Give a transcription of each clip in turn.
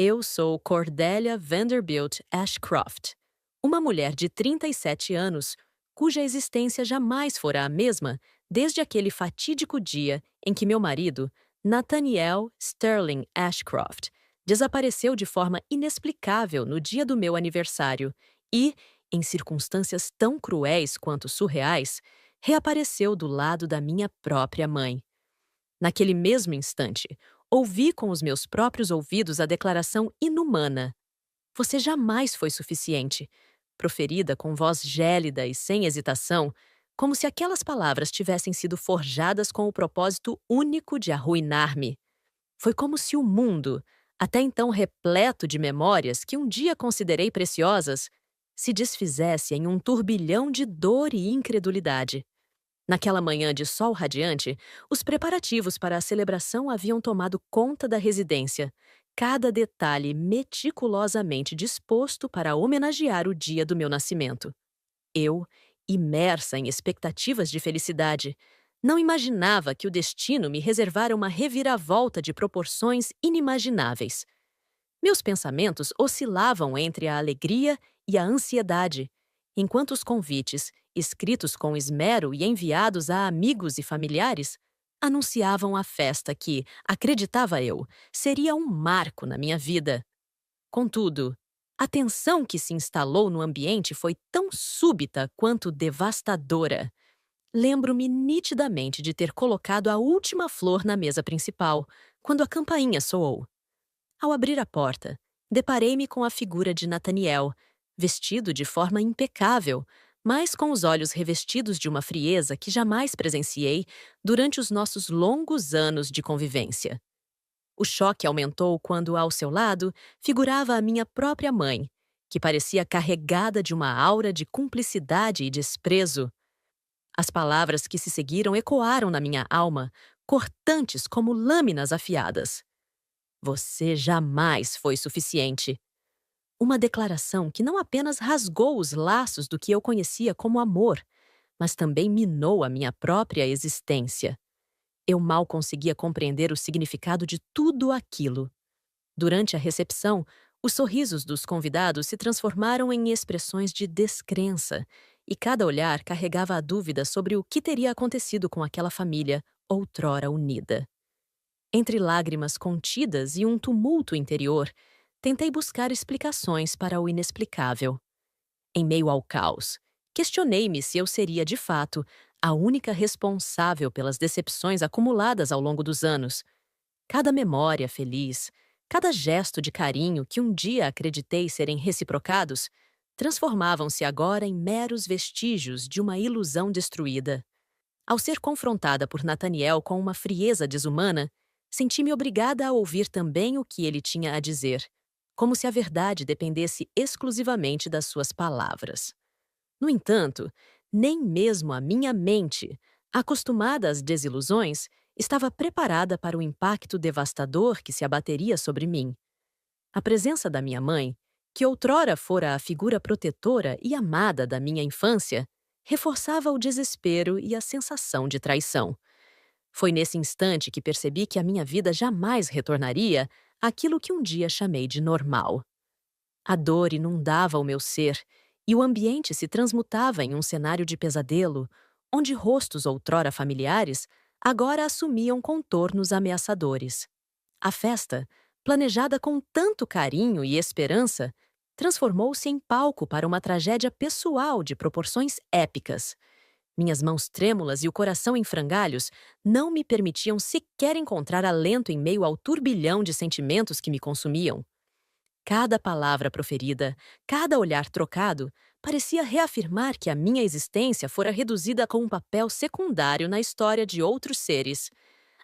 Eu sou Cordelia Vanderbilt Ashcroft, uma mulher de 37 anos cuja existência jamais fora a mesma desde aquele fatídico dia em que meu marido, Nathaniel Sterling Ashcroft, desapareceu de forma inexplicável no dia do meu aniversário e, em circunstâncias tão cruéis quanto surreais, reapareceu do lado da minha própria mãe. Naquele mesmo instante, ouvi com os meus próprios ouvidos a declaração inumana: "Você jamais foi suficiente", proferida com voz gélida e sem hesitação, como se aquelas palavras tivessem sido forjadas com o propósito único de arruinar-me. Foi como se o mundo, até então repleto de memórias que um dia considerei preciosas, se desfizesse em um turbilhão de dor e incredulidade. Naquela manhã de sol radiante, os preparativos para a celebração haviam tomado conta da residência, cada detalhe meticulosamente disposto para homenagear o dia do meu nascimento. Eu, imersa em expectativas de felicidade, não imaginava que o destino me reservara uma reviravolta de proporções inimagináveis. Meus pensamentos oscilavam entre a alegria e a ansiedade, enquanto os convites, escritos com esmero e enviados a amigos e familiares, anunciavam a festa que, acreditava eu, seria um marco na minha vida. Contudo, a tensão que se instalou no ambiente foi tão súbita quanto devastadora. Lembro-me nitidamente de ter colocado a última flor na mesa principal, quando a campainha soou. Ao abrir a porta, deparei-me com a figura de Nathaniel, vestido de forma impecável, mas com os olhos revestidos de uma frieza que jamais presenciei durante os nossos longos anos de convivência. O choque aumentou quando, ao seu lado, figurava a minha própria mãe, que parecia carregada de uma aura de cumplicidade e desprezo. As palavras que se seguiram ecoaram na minha alma, cortantes como lâminas afiadas. "Você jamais foi suficiente." Uma declaração que não apenas rasgou os laços do que eu conhecia como amor, mas também minou a minha própria existência. Eu mal conseguia compreender o significado de tudo aquilo. Durante a recepção, os sorrisos dos convidados se transformaram em expressões de descrença, e cada olhar carregava a dúvida sobre o que teria acontecido com aquela família outrora unida. Entre lágrimas contidas e um tumulto interior, tentei buscar explicações para o inexplicável. Em meio ao caos, questionei-me se eu seria, de fato, a única responsável pelas decepções acumuladas ao longo dos anos. Cada memória feliz, cada gesto de carinho que um dia acreditei serem reciprocados, transformavam-se agora em meros vestígios de uma ilusão destruída. Ao ser confrontada por Nathaniel com uma frieza desumana, senti-me obrigada a ouvir também o que ele tinha a dizer, como se a verdade dependesse exclusivamente das suas palavras. No entanto, nem mesmo a minha mente, acostumada às desilusões, estava preparada para o impacto devastador que se abateria sobre mim. A presença da minha mãe, que outrora fora a figura protetora e amada da minha infância, reforçava o desespero e a sensação de traição. Foi nesse instante que percebi que a minha vida jamais retornaria àquilo que um dia chamei de normal. A dor inundava o meu ser, e o ambiente se transmutava em um cenário de pesadelo, onde rostos outrora familiares agora assumiam contornos ameaçadores. A festa, planejada com tanto carinho e esperança, transformou-se em palco para uma tragédia pessoal de proporções épicas. Minhas mãos trêmulas e o coração em frangalhos não me permitiam sequer encontrar alento em meio ao turbilhão de sentimentos que me consumiam. Cada palavra proferida, cada olhar trocado, parecia reafirmar que a minha existência fora reduzida a um papel secundário na história de outros seres.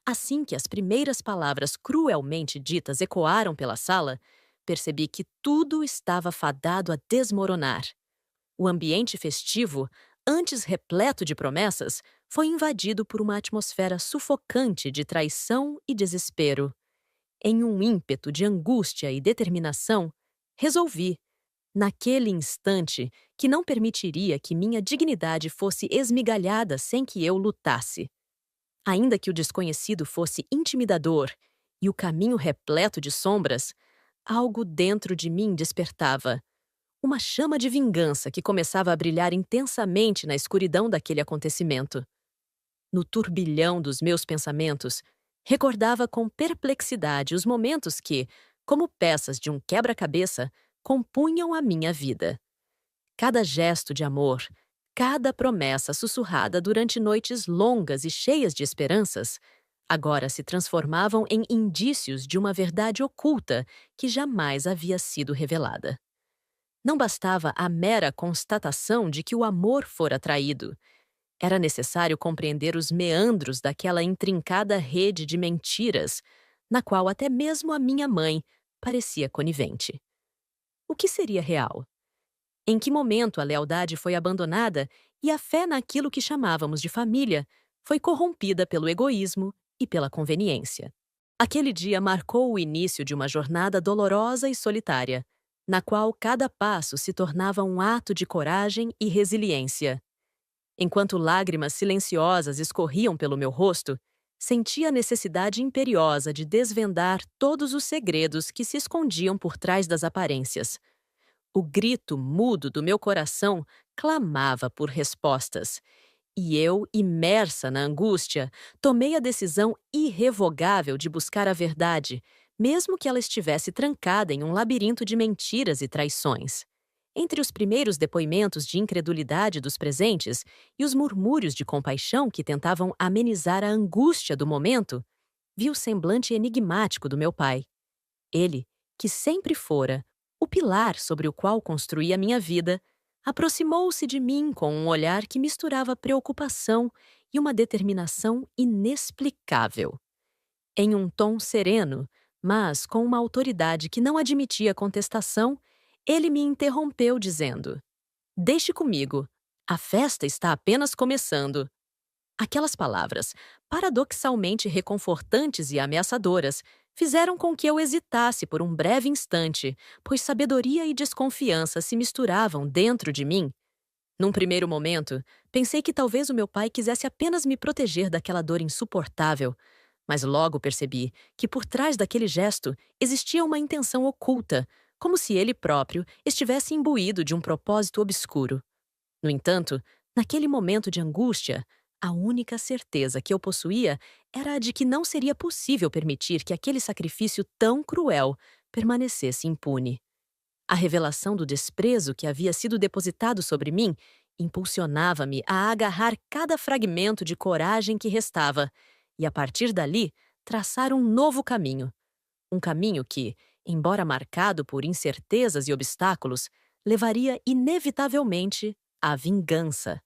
Assim que as primeiras palavras cruelmente ditas ecoaram pela sala, percebi que tudo estava fadado a desmoronar. O ambiente festivo, antes repleto de promessas, foi invadido por uma atmosfera sufocante de traição e desespero. Em um ímpeto de angústia e determinação, resolvi, naquele instante, que não permitiria que minha dignidade fosse esmigalhada sem que eu lutasse. Ainda que o desconhecido fosse intimidador e o caminho repleto de sombras, algo dentro de mim despertava. Uma chama de vingança que começava a brilhar intensamente na escuridão daquele acontecimento. No turbilhão dos meus pensamentos, recordava com perplexidade os momentos que, como peças de um quebra-cabeça, compunham a minha vida. Cada gesto de amor, cada promessa sussurrada durante noites longas e cheias de esperanças, agora se transformavam em indícios de uma verdade oculta que jamais havia sido revelada. Não bastava a mera constatação de que o amor fora traído. Era necessário compreender os meandros daquela intrincada rede de mentiras, na qual até mesmo a minha mãe parecia conivente. O que seria real? Em que momento a lealdade foi abandonada e a fé naquilo que chamávamos de família foi corrompida pelo egoísmo e pela conveniência? Aquele dia marcou o início de uma jornada dolorosa e solitária, na qual cada passo se tornava um ato de coragem e resiliência. Enquanto lágrimas silenciosas escorriam pelo meu rosto, senti a necessidade imperiosa de desvendar todos os segredos que se escondiam por trás das aparências. O grito mudo do meu coração clamava por respostas. E eu, imersa na angústia, tomei a decisão irrevogável de buscar a verdade, mesmo que ela estivesse trancada em um labirinto de mentiras e traições. Entre os primeiros depoimentos de incredulidade dos presentes e os murmúrios de compaixão que tentavam amenizar a angústia do momento, vi o semblante enigmático do meu pai. Ele, que sempre fora o pilar sobre o qual construí a minha vida, aproximou-se de mim com um olhar que misturava preocupação e uma determinação inexplicável. Em um tom sereno, mas com uma autoridade que não admitia contestação, ele me interrompeu dizendo: "Deixe comigo. A festa está apenas começando." Aquelas palavras, paradoxalmente reconfortantes e ameaçadoras, fizeram com que eu hesitasse por um breve instante, pois sabedoria e desconfiança se misturavam dentro de mim. Num primeiro momento, pensei que talvez o meu pai quisesse apenas me proteger daquela dor insuportável, mas logo percebi que por trás daquele gesto existia uma intenção oculta, como se ele próprio estivesse imbuído de um propósito obscuro. No entanto, naquele momento de angústia, a única certeza que eu possuía era a de que não seria possível permitir que aquele sacrifício tão cruel permanecesse impune. A revelação do desprezo que havia sido depositado sobre mim impulsionava-me a agarrar cada fragmento de coragem que restava e, a partir dali, traçar um novo caminho. Um caminho que, embora marcado por incertezas e obstáculos, levaria inevitavelmente à vingança.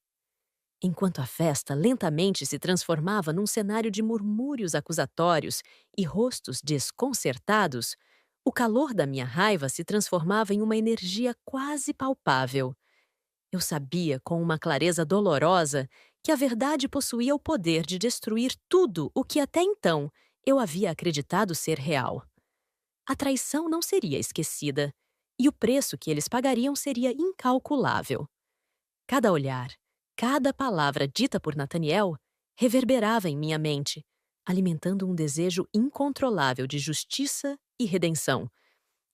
Enquanto a festa lentamente se transformava num cenário de murmúrios acusatórios e rostos desconcertados, o calor da minha raiva se transformava em uma energia quase palpável. Eu sabia, com uma clareza dolorosa, que a verdade possuía o poder de destruir tudo o que até então eu havia acreditado ser real. A traição não seria esquecida, e o preço que eles pagariam seria incalculável. Cada olhar, cada palavra dita por Nathaniel reverberava em minha mente, alimentando um desejo incontrolável de justiça e redenção.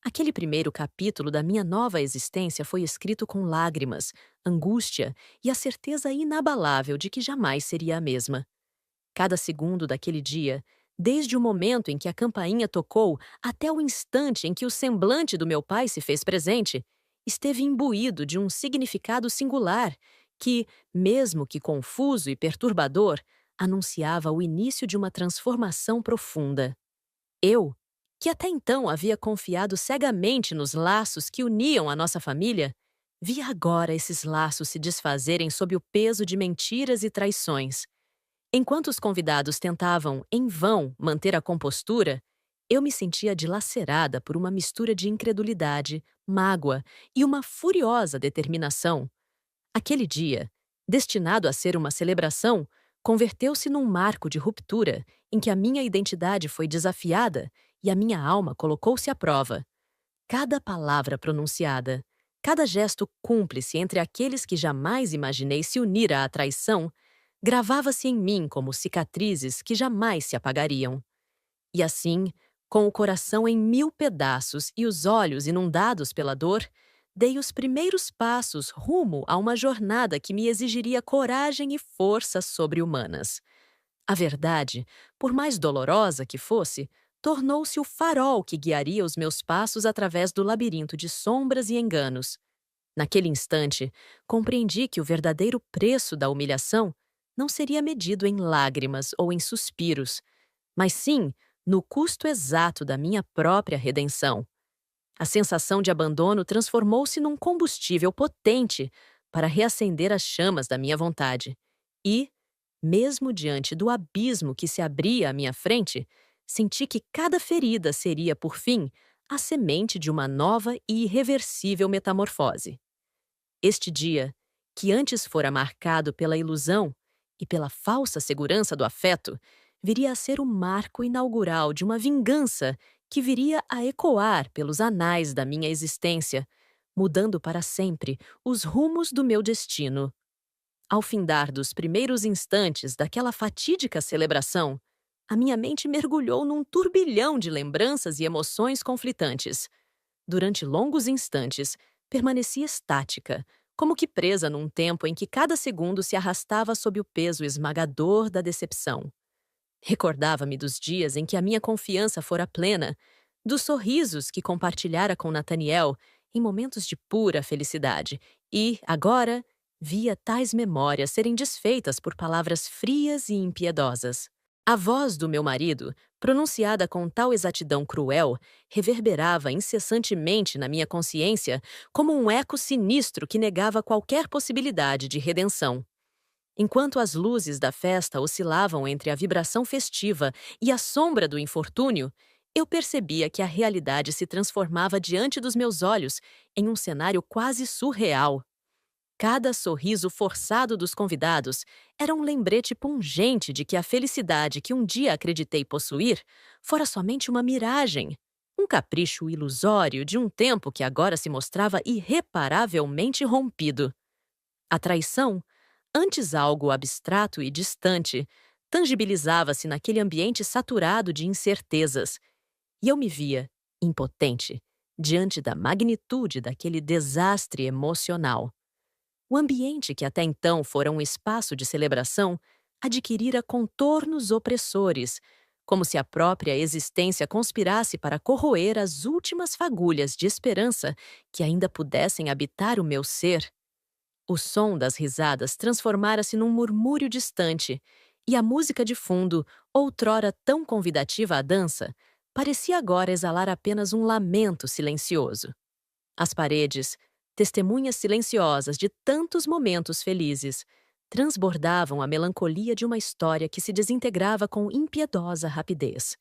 Aquele primeiro capítulo da minha nova existência foi escrito com lágrimas, angústia e a certeza inabalável de que jamais seria a mesma. Cada segundo daquele dia, desde o momento em que a campainha tocou até o instante em que o semblante do meu pai se fez presente, esteve imbuído de um significado singular que, mesmo que confuso e perturbador, anunciava o início de uma transformação profunda. Eu, que até então havia confiado cegamente nos laços que uniam a nossa família, via agora esses laços se desfazerem sob o peso de mentiras e traições. Enquanto os convidados tentavam, em vão, manter a compostura, eu me sentia dilacerada por uma mistura de incredulidade, mágoa e uma furiosa determinação. Aquele dia, destinado a ser uma celebração, converteu-se num marco de ruptura em que a minha identidade foi desafiada e a minha alma colocou-se à prova. Cada palavra pronunciada, cada gesto cúmplice entre aqueles que jamais imaginei se unir à traição, gravava-se em mim como cicatrizes que jamais se apagariam. E assim, Com o coração em 1000 pedaços e os olhos inundados pela dor, dei os primeiros passos rumo a uma jornada que me exigiria coragem e forças sobre-humanas. A verdade, por mais dolorosa que fosse, tornou-se o farol que guiaria os meus passos através do labirinto de sombras e enganos. Naquele instante, compreendi que o verdadeiro preço da humilhação não seria medido em lágrimas ou em suspiros, mas sim no custo exato da minha própria redenção. A sensação de abandono transformou-se num combustível potente para reacender as chamas da minha vontade. E, mesmo diante do abismo que se abria à minha frente, senti que cada ferida seria, por fim, a semente de uma nova e irreversível metamorfose. Este dia, que antes fora marcado pela ilusão e pela falsa segurança do afeto, viria a ser o marco inaugural de uma vingança que viria a ecoar pelos anais da minha existência, mudando para sempre os rumos do meu destino. Ao findar dos primeiros instantes daquela fatídica celebração, a minha mente mergulhou num turbilhão de lembranças e emoções conflitantes. Durante longos instantes, permaneci estática, como que presa num tempo em que cada segundo se arrastava sob o peso esmagador da decepção. Recordava-me dos dias em que a minha confiança fora plena, dos sorrisos que compartilhara com Nathaniel em momentos de pura felicidade, e, agora, via tais memórias serem desfeitas por palavras frias e impiedosas. A voz do meu marido, pronunciada com tal exatidão cruel, reverberava incessantemente na minha consciência como um eco sinistro que negava qualquer possibilidade de redenção. Enquanto as luzes da festa oscilavam entre a vibração festiva e a sombra do infortúnio, eu percebia que a realidade se transformava diante dos meus olhos em um cenário quase surreal. Cada sorriso forçado dos convidados era um lembrete pungente de que a felicidade que um dia acreditei possuir fora somente uma miragem, um capricho ilusório de um tempo que agora se mostrava irreparavelmente rompido. A traição, antes algo abstrato e distante, tangibilizava-se naquele ambiente saturado de incertezas, e eu me via, impotente, diante da magnitude daquele desastre emocional. O ambiente que até então fora um espaço de celebração adquirira contornos opressores, como se a própria existência conspirasse para corroer as últimas fagulhas de esperança que ainda pudessem habitar o meu ser. O som das risadas transformara-se num murmúrio distante, e a música de fundo, outrora tão convidativa à dança, parecia agora exalar apenas um lamento silencioso. As paredes, testemunhas silenciosas de tantos momentos felizes, transbordavam a melancolia de uma história que se desintegrava com impiedosa rapidez.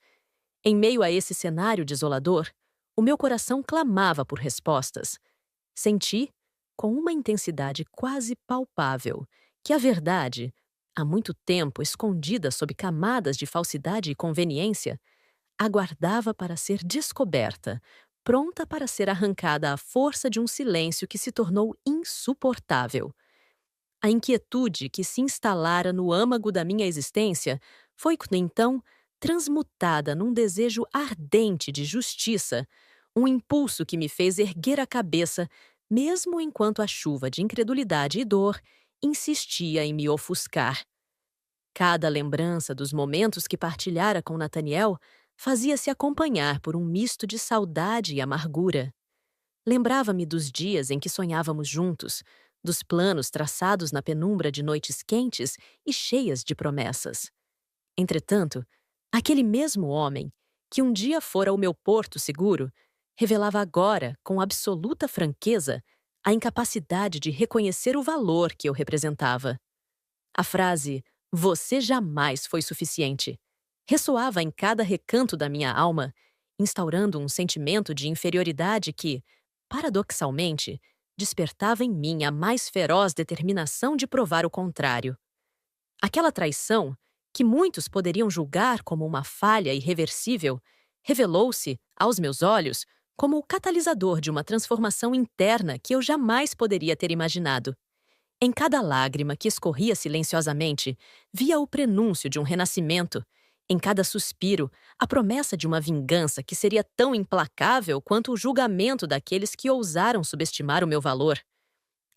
Em meio a esse cenário desolador, o meu coração clamava por respostas. Senti, com uma intensidade quase palpável, que a verdade, há muito tempo escondida sob camadas de falsidade e conveniência, aguardava para ser descoberta, pronta para ser arrancada à força de um silêncio que se tornou insuportável. A inquietude que se instalara no âmago da minha existência foi, então, transmutada num desejo ardente de justiça, um impulso que me fez erguer a cabeça, mesmo enquanto a chuva de incredulidade e dor insistia em me ofuscar. Cada lembrança dos momentos que partilhara com Nathaniel fazia-se acompanhar por um misto de saudade e amargura. Lembrava-me dos dias em que sonhávamos juntos, dos planos traçados na penumbra de noites quentes e cheias de promessas. Entretanto, aquele mesmo homem, que um dia fora o meu porto seguro, revelava agora, com absoluta franqueza, a incapacidade de reconhecer o valor que eu representava. A frase "você jamais foi suficiente" ressoava em cada recanto da minha alma, instaurando um sentimento de inferioridade que, paradoxalmente, despertava em mim a mais feroz determinação de provar o contrário. Aquela traição, que muitos poderiam julgar como uma falha irreversível, revelou-se, aos meus olhos, como o catalisador de uma transformação interna que eu jamais poderia ter imaginado. Em cada lágrima que escorria silenciosamente, via o prenúncio de um renascimento, Em cada suspiro, a promessa de uma vingança que seria tão implacável quanto o julgamento daqueles que ousaram subestimar o meu valor.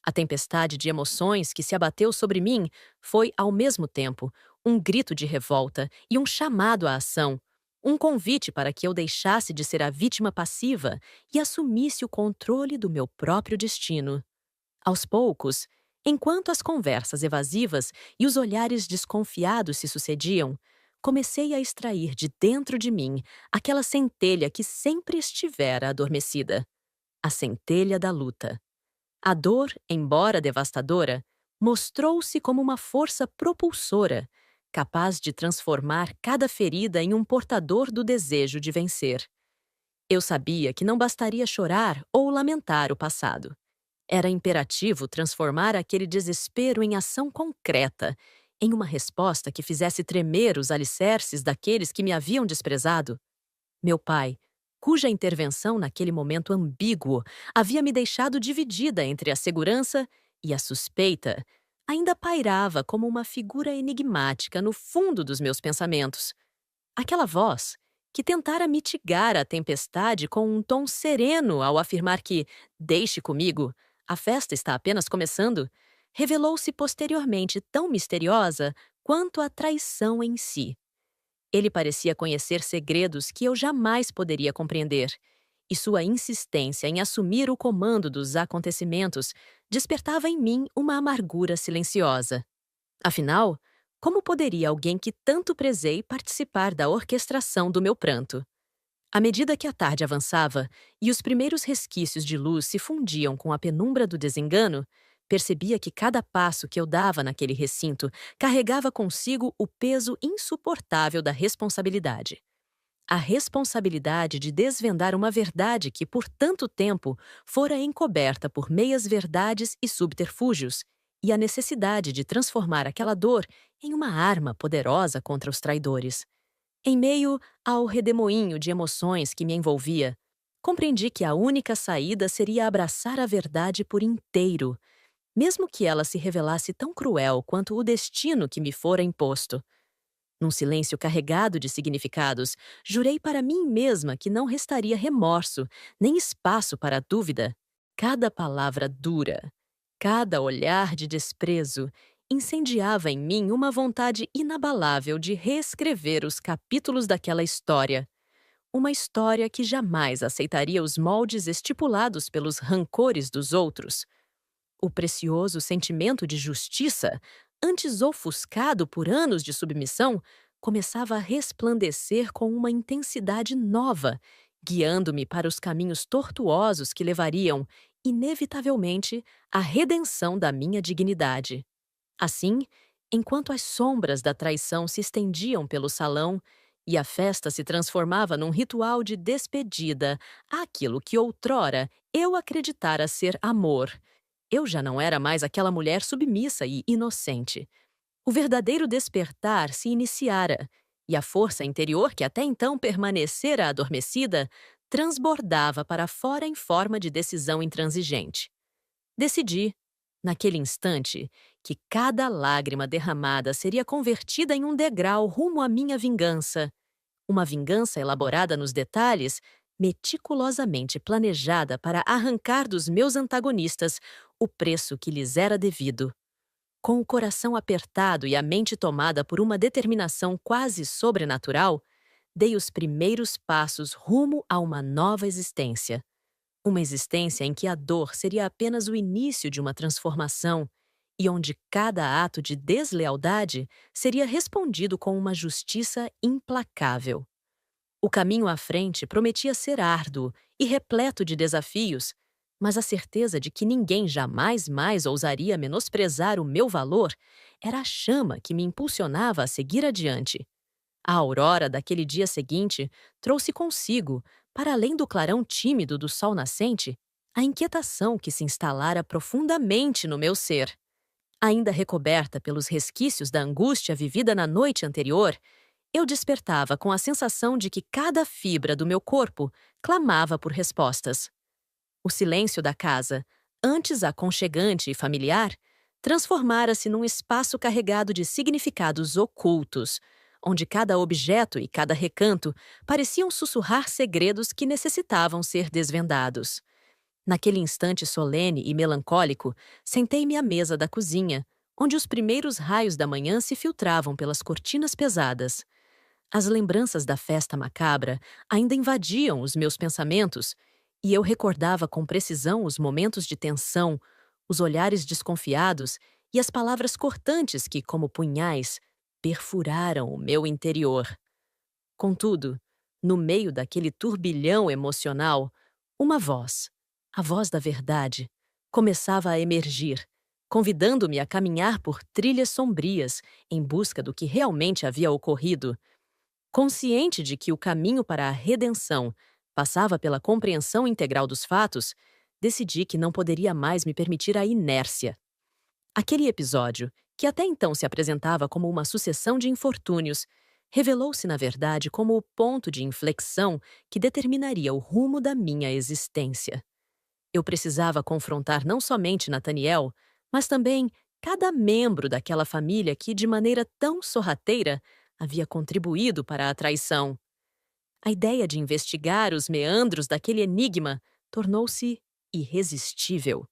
A tempestade de emoções que se abateu sobre mim foi, ao mesmo tempo, um grito de revolta e um chamado à ação, um convite para que eu deixasse de ser a vítima passiva e assumisse o controle do meu próprio destino. Aos poucos, enquanto as conversas evasivas e os olhares desconfiados se sucediam, comecei a extrair de dentro de mim aquela centelha que sempre estivera adormecida, a centelha da luta. A dor, embora devastadora, mostrou-se como uma força propulsora, capaz de transformar cada ferida em um portador do desejo de vencer. Eu sabia que não bastaria chorar ou lamentar o passado. Era imperativo transformar aquele desespero em ação concreta, em uma resposta que fizesse tremer os alicerces daqueles que me haviam desprezado. Meu pai, cuja intervenção naquele momento ambíguo havia me deixado dividida entre a segurança e a suspeita, ainda pairava como uma figura enigmática no fundo dos meus pensamentos. Aquela voz, que tentara mitigar a tempestade com um tom sereno ao afirmar que, deixe comigo, a festa está apenas começando, revelou-se posteriormente tão misteriosa quanto a traição em si. Ele parecia conhecer segredos que eu jamais poderia compreender, e sua insistência em assumir o comando dos acontecimentos despertava em mim uma amargura silenciosa. Afinal, como poderia alguém que tanto prezei participar da orquestração do meu pranto? À medida que a tarde avançava e os primeiros resquícios de luz se fundiam com a penumbra do desengano, percebia que cada passo que eu dava naquele recinto carregava consigo o peso insuportável da responsabilidade. A responsabilidade de desvendar uma verdade que, por tanto tempo, fora encoberta por meias-verdades e subterfúgios, e a necessidade de transformar aquela dor em uma arma poderosa contra os traidores. Em meio ao redemoinho de emoções que me envolvia, compreendi que a única saída seria abraçar a verdade por inteiro, mesmo que ela se revelasse tão cruel quanto o destino que me fora imposto. Num silêncio carregado de significados, jurei para mim mesma que não restaria remorso, nem espaço para a dúvida. Cada palavra dura, cada olhar de desprezo, incendiava em mim uma vontade inabalável de reescrever os capítulos daquela história. Uma história que jamais aceitaria os moldes estipulados pelos rancores dos outros. O precioso sentimento de justiça, antes ofuscado por anos de submissão, começava a resplandecer com uma intensidade nova, guiando-me para os caminhos tortuosos que levariam, inevitavelmente, à redenção da minha dignidade. Assim, enquanto as sombras da traição se estendiam pelo salão e a festa se transformava num ritual de despedida àquilo que outrora eu acreditara ser amor, eu já não era mais aquela mulher submissa e inocente. O verdadeiro despertar se iniciara, e a força interior que até então permanecera adormecida transbordava para fora em forma de decisão intransigente. Decidi, naquele instante, que cada lágrima derramada seria convertida em um degrau rumo à minha vingança. Uma vingança elaborada nos detalhes, meticulosamente planejada para arrancar dos meus antagonistas o preço que lhes era devido. Com o coração apertado e a mente tomada por uma determinação quase sobrenatural, dei os primeiros passos rumo a uma nova existência. Uma existência em que a dor seria apenas o início de uma transformação e onde cada ato de deslealdade seria respondido com uma justiça implacável. O caminho à frente prometia ser árduo e repleto de desafios, mas a certeza de que ninguém jamais mais ousaria menosprezar o meu valor era a chama que me impulsionava a seguir adiante. A aurora daquele dia seguinte trouxe consigo, para além do clarão tímido do sol nascente, a inquietação que se instalara profundamente no meu ser. Ainda recoberta pelos resquícios da angústia vivida na noite anterior, eu despertava com a sensação de que cada fibra do meu corpo clamava por respostas. O silêncio da casa, antes aconchegante e familiar, transformara-se num espaço carregado de significados ocultos, onde cada objeto e cada recanto pareciam sussurrar segredos que necessitavam ser desvendados. Naquele instante solene e melancólico, sentei-me à mesa da cozinha, onde os primeiros raios da manhã se filtravam pelas cortinas pesadas. As lembranças da festa macabra ainda invadiam os meus pensamentos, e eu recordava com precisão os momentos de tensão, os olhares desconfiados e as palavras cortantes que, como punhais, perfuraram o meu interior. Contudo, no meio daquele turbilhão emocional, uma voz, a voz da verdade, começava a emergir, convidando-me a caminhar por trilhas sombrias em busca do que realmente havia ocorrido. Consciente de que o caminho para a redenção passava pela compreensão integral dos fatos, decidi que não poderia mais me permitir a inércia. Aquele episódio, que até então se apresentava como uma sucessão de infortúnios, revelou-se, na verdade, como o ponto de inflexão que determinaria o rumo da minha existência. Eu precisava confrontar não somente Nathaniel, mas também cada membro daquela família que, de maneira tão sorrateira, havia contribuído para a traição. A ideia de investigar os meandros daquele enigma tornou-se irresistível.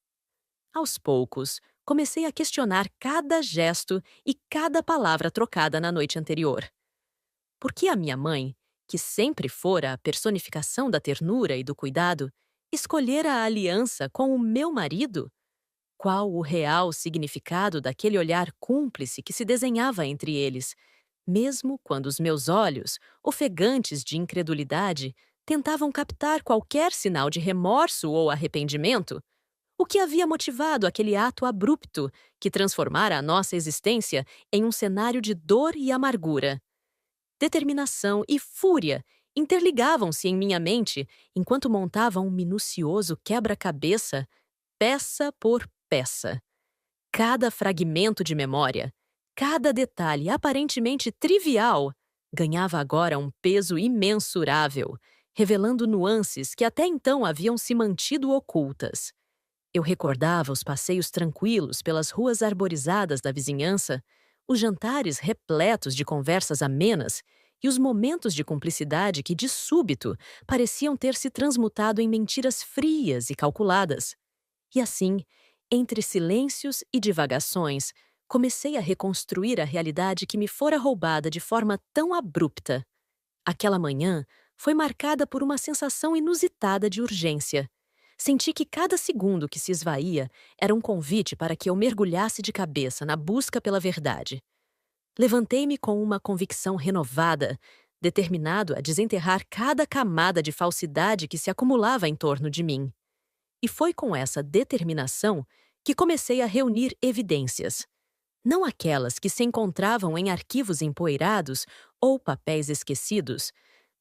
Aos poucos, comecei a questionar cada gesto e cada palavra trocada na noite anterior. Por que a minha mãe, que sempre fora a personificação da ternura e do cuidado, escolhera a aliança com o meu marido? Qual o real significado daquele olhar cúmplice que se desenhava entre eles, mesmo quando os meus olhos, ofegantes de incredulidade, tentavam captar qualquer sinal de remorso ou arrependimento? O que havia motivado aquele ato abrupto que transformara a nossa existência em um cenário de dor e amargura? Determinação e fúria interligavam-se em minha mente enquanto montava um minucioso quebra-cabeça, peça por peça. Cada fragmento de memória, cada detalhe aparentemente trivial, ganhava agora um peso imensurável, revelando nuances que até então haviam se mantido ocultas. Eu recordava os passeios tranquilos pelas ruas arborizadas da vizinhança, os jantares repletos de conversas amenas e os momentos de cumplicidade que, de súbito, pareciam ter se transmutado em mentiras frias e calculadas. E assim, entre silêncios e divagações, comecei a reconstruir a realidade que me fora roubada de forma tão abrupta. Aquela manhã foi marcada por uma sensação inusitada de urgência. Senti que cada segundo que se esvaía era um convite para que eu mergulhasse de cabeça na busca pela verdade. Levantei-me com uma convicção renovada, determinado a desenterrar cada camada de falsidade que se acumulava em torno de mim. E foi com essa determinação que comecei a reunir evidências. Não aquelas que se encontravam em arquivos empoeirados ou papéis esquecidos,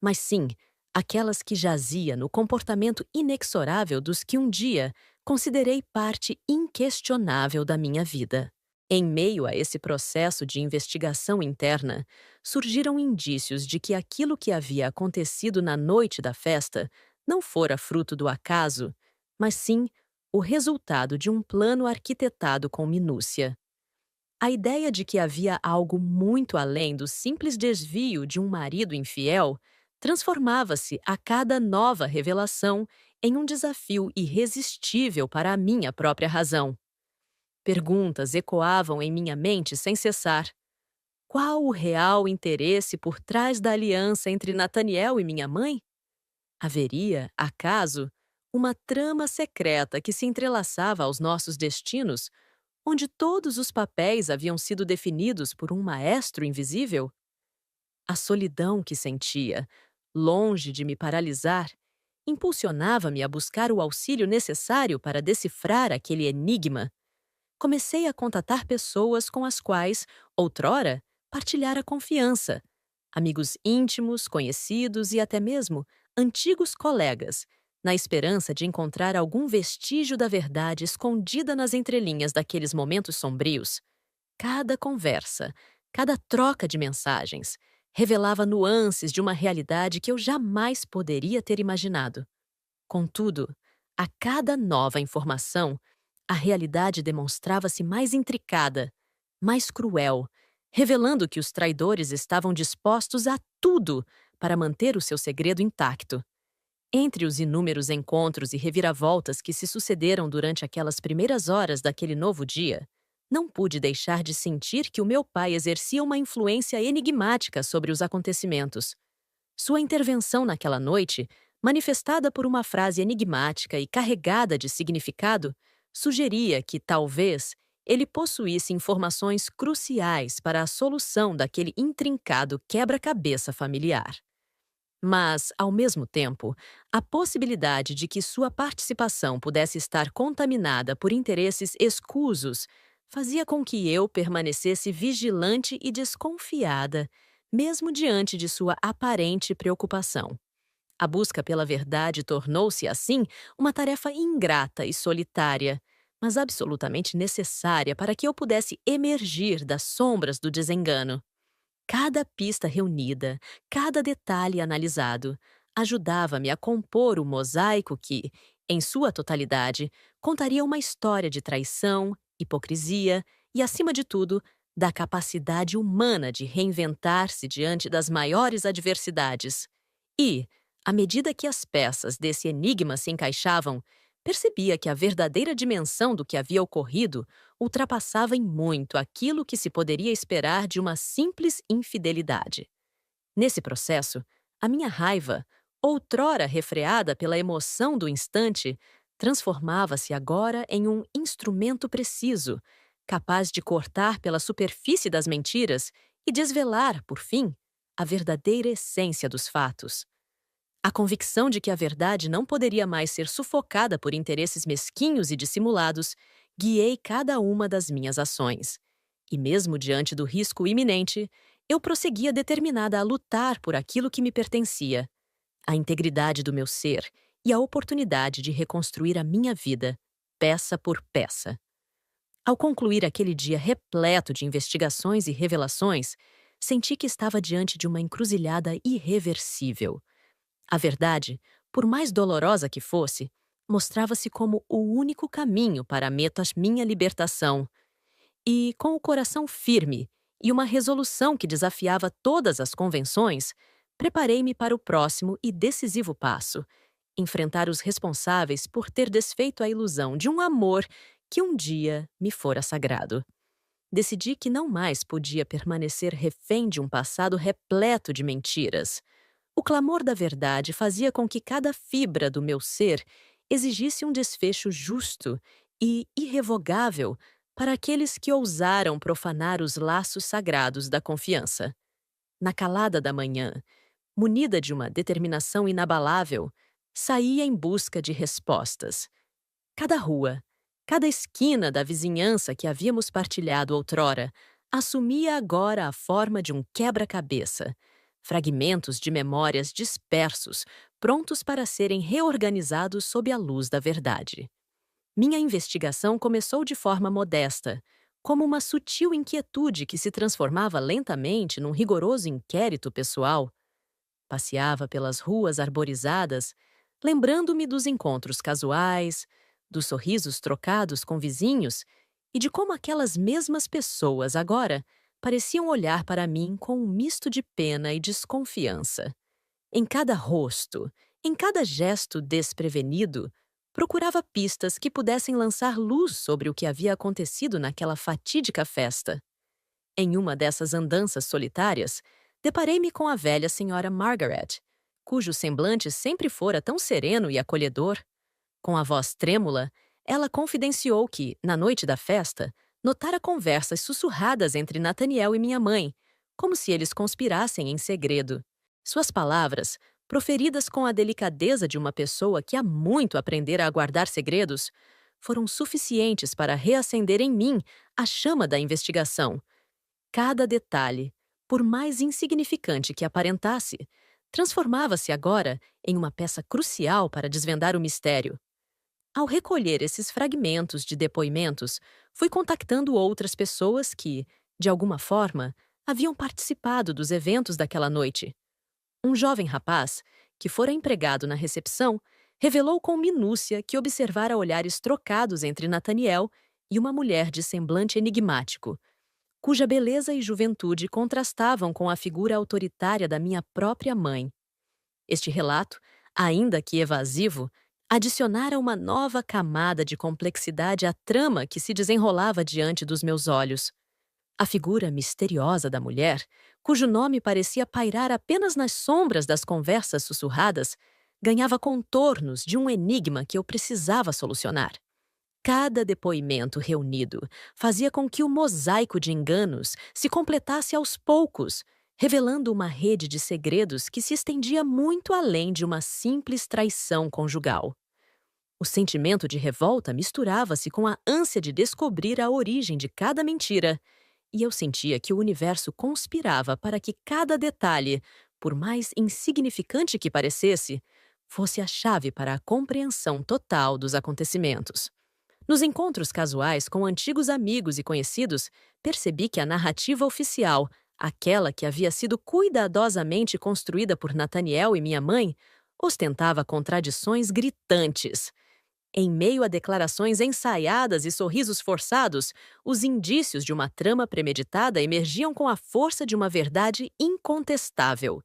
mas sim aquelas que jazia no comportamento inexorável dos que um dia considerei parte inquestionável da minha vida. Em meio a esse processo de investigação interna, surgiram indícios de que aquilo que havia acontecido na noite da festa não fora fruto do acaso, mas sim o resultado de um plano arquitetado com minúcia. A ideia de que havia algo muito além do simples desvio de um marido infiel transformava-se a cada nova revelação em um desafio irresistível para a minha própria razão. Perguntas ecoavam em minha mente sem cessar. Qual o real interesse por trás da aliança entre Nathaniel e minha mãe? Haveria, acaso, uma trama secreta que se entrelaçava aos nossos destinos, onde todos os papéis haviam sido definidos por um maestro invisível? A solidão que sentia, longe de me paralisar, impulsionava-me a buscar o auxílio necessário para decifrar aquele enigma. Comecei a contatar pessoas com as quais, outrora, partilhara confiança, amigos íntimos, conhecidos e até mesmo antigos colegas, na esperança de encontrar algum vestígio da verdade escondida nas entrelinhas daqueles momentos sombrios. Cada conversa, cada troca de mensagens, revelava nuances de uma realidade que eu jamais poderia ter imaginado. Contudo, a cada nova informação, a realidade demonstrava-se mais intricada, mais cruel, revelando que os traidores estavam dispostos a tudo para manter o seu segredo intacto. Entre os inúmeros encontros e reviravoltas que se sucederam durante aquelas primeiras horas daquele novo dia, não pude deixar de sentir que o meu pai exercia uma influência enigmática sobre os acontecimentos. Sua intervenção naquela noite, manifestada por uma frase enigmática e carregada de significado, sugeria que, talvez, ele possuísse informações cruciais para a solução daquele intrincado quebra-cabeça familiar. Mas, ao mesmo tempo, a possibilidade de que sua participação pudesse estar contaminada por interesses escusos fazia com que eu permanecesse vigilante e desconfiada, mesmo diante de sua aparente preocupação. A busca pela verdade tornou-se, assim, uma tarefa ingrata e solitária, mas absolutamente necessária para que eu pudesse emergir das sombras do desengano. Cada pista reunida, cada detalhe analisado, ajudava-me a compor o mosaico que, em sua totalidade, contaria uma história de traição, hipocrisia e, acima de tudo, da capacidade humana de reinventar-se diante das maiores adversidades. E, à medida que as peças desse enigma se encaixavam, percebia que a verdadeira dimensão do que havia ocorrido ultrapassava em muito aquilo que se poderia esperar de uma simples infidelidade. Nesse processo, a minha raiva, outrora refreada pela emoção do instante, transformava-se agora em um instrumento preciso, capaz de cortar pela superfície das mentiras e desvelar, por fim, a verdadeira essência dos fatos. A convicção de que a verdade não poderia mais ser sufocada por interesses mesquinhos e dissimulados, guiei cada uma das minhas ações. E mesmo diante do risco iminente, eu prosseguia determinada a lutar por aquilo que me pertencia, a integridade do meu ser e a oportunidade de reconstruir a minha vida, peça por peça. Ao concluir aquele dia repleto de investigações e revelações, senti que estava diante de uma encruzilhada irreversível. A verdade, por mais dolorosa que fosse, mostrava-se como o único caminho para a minha libertação. E, com o coração firme e uma resolução que desafiava todas as convenções, preparei-me para o próximo e decisivo passo: enfrentar os responsáveis por ter desfeito a ilusão de um amor que um dia me fora sagrado. Decidi que não mais podia permanecer refém de um passado repleto de mentiras. O clamor da verdade fazia com que cada fibra do meu ser exigisse um desfecho justo e irrevogável para aqueles que ousaram profanar os laços sagrados da confiança. Na calada da manhã, munida de uma determinação inabalável, saía em busca de respostas. Cada rua, cada esquina da vizinhança que havíamos partilhado outrora, assumia agora a forma de um quebra-cabeça. Fragmentos de memórias dispersos, prontos para serem reorganizados sob a luz da verdade. Minha investigação começou de forma modesta, como uma sutil inquietude que se transformava lentamente num rigoroso inquérito pessoal. Passeava pelas ruas arborizadas, lembrando-me dos encontros casuais, dos sorrisos trocados com vizinhos e de como aquelas mesmas pessoas agora pareciam olhar para mim com um misto de pena e desconfiança. Em cada rosto, em cada gesto desprevenido, procurava pistas que pudessem lançar luz sobre o que havia acontecido naquela fatídica festa. Em uma dessas andanças solitárias, deparei-me com a velha senhora Margaret, cujo semblante sempre fora tão sereno e acolhedor. Com a voz trêmula, ela confidenciou que, na noite da festa, notara conversas sussurradas entre Nathaniel e minha mãe, como se eles conspirassem em segredo. Suas palavras, proferidas com a delicadeza de uma pessoa que há muito aprendera a guardar segredos, foram suficientes para reacender em mim a chama da investigação. Cada detalhe, por mais insignificante que aparentasse, transformava-se agora em uma peça crucial para desvendar o mistério. Ao recolher esses fragmentos de depoimentos, fui contactando outras pessoas que, de alguma forma, haviam participado dos eventos daquela noite. Um jovem rapaz, que fora empregado na recepção, revelou com minúcia que observara olhares trocados entre Nathaniel e uma mulher de semblante enigmático. cuja beleza e juventude contrastavam com a figura autoritária da minha própria mãe. Este relato, ainda que evasivo, adicionara uma nova camada de complexidade à trama que se desenrolava diante dos meus olhos. A figura misteriosa da mulher, cujo nome parecia pairar apenas nas sombras das conversas sussurradas, ganhava contornos de um enigma que eu precisava solucionar. Cada depoimento reunido fazia com que o mosaico de enganos se completasse aos poucos, revelando uma rede de segredos que se estendia muito além de uma simples traição conjugal. O sentimento de revolta misturava-se com a ânsia de descobrir a origem de cada mentira, e eu sentia que o universo conspirava para que cada detalhe, por mais insignificante que parecesse, fosse a chave para a compreensão total dos acontecimentos. Nos encontros casuais com antigos amigos e conhecidos, percebi que a narrativa oficial, aquela que havia sido cuidadosamente construída por Nathaniel e minha mãe, ostentava contradições gritantes. Em meio a declarações ensaiadas e sorrisos forçados, os indícios de uma trama premeditada emergiam com a força de uma verdade incontestável.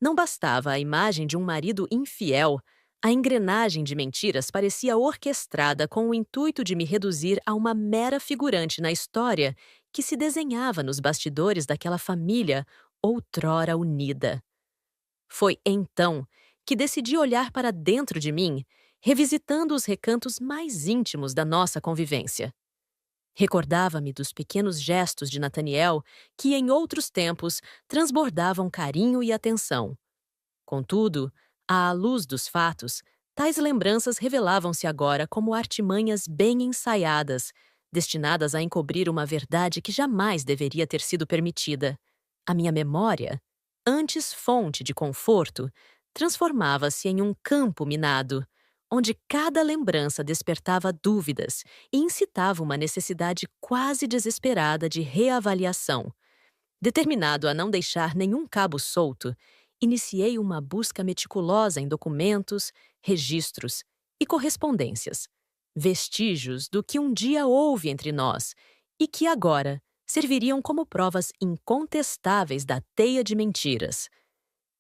Não bastava a imagem de um marido infiel, a engrenagem de mentiras parecia orquestrada com o intuito de me reduzir a uma mera figurante na história que se desenhava nos bastidores daquela família outrora unida. Foi então que decidi olhar para dentro de mim, revisitando os recantos mais íntimos da nossa convivência. Recordava-me dos pequenos gestos de Nathaniel que, em outros tempos, transbordavam carinho e atenção. Contudo, à luz dos fatos, tais lembranças revelavam-se agora como artimanhas bem ensaiadas, destinadas a encobrir uma verdade que jamais deveria ter sido permitida. A minha memória, antes fonte de conforto, transformava-se em um campo minado, onde cada lembrança despertava dúvidas e incitava uma necessidade quase desesperada de reavaliação. Determinado a não deixar nenhum cabo solto, iniciei uma busca meticulosa em documentos, registros e correspondências, vestígios do que um dia houve entre nós e que agora serviriam como provas incontestáveis da teia de mentiras.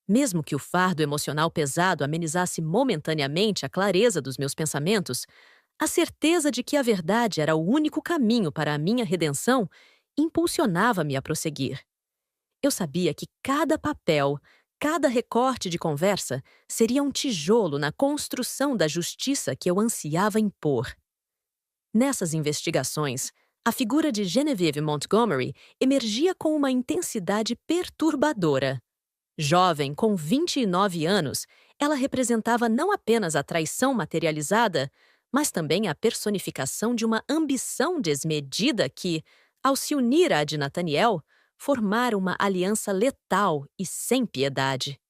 Mesmo que o fardo emocional pesado amenizasse momentaneamente a clareza dos meus pensamentos, a certeza de que a verdade era o único caminho para a minha redenção impulsionava-me a prosseguir. Eu sabia que cada papel, cada recorte de conversa seria um tijolo na construção da justiça que eu ansiava impor. Nessas investigações, a figura de Genevieve Montgomery emergia com uma intensidade perturbadora. Jovem, com 29 anos, ela representava não apenas a traição materializada, mas também a personificação de uma ambição desmedida que, ao se unir à de Nathaniel, formara uma aliança letal e sem piedade.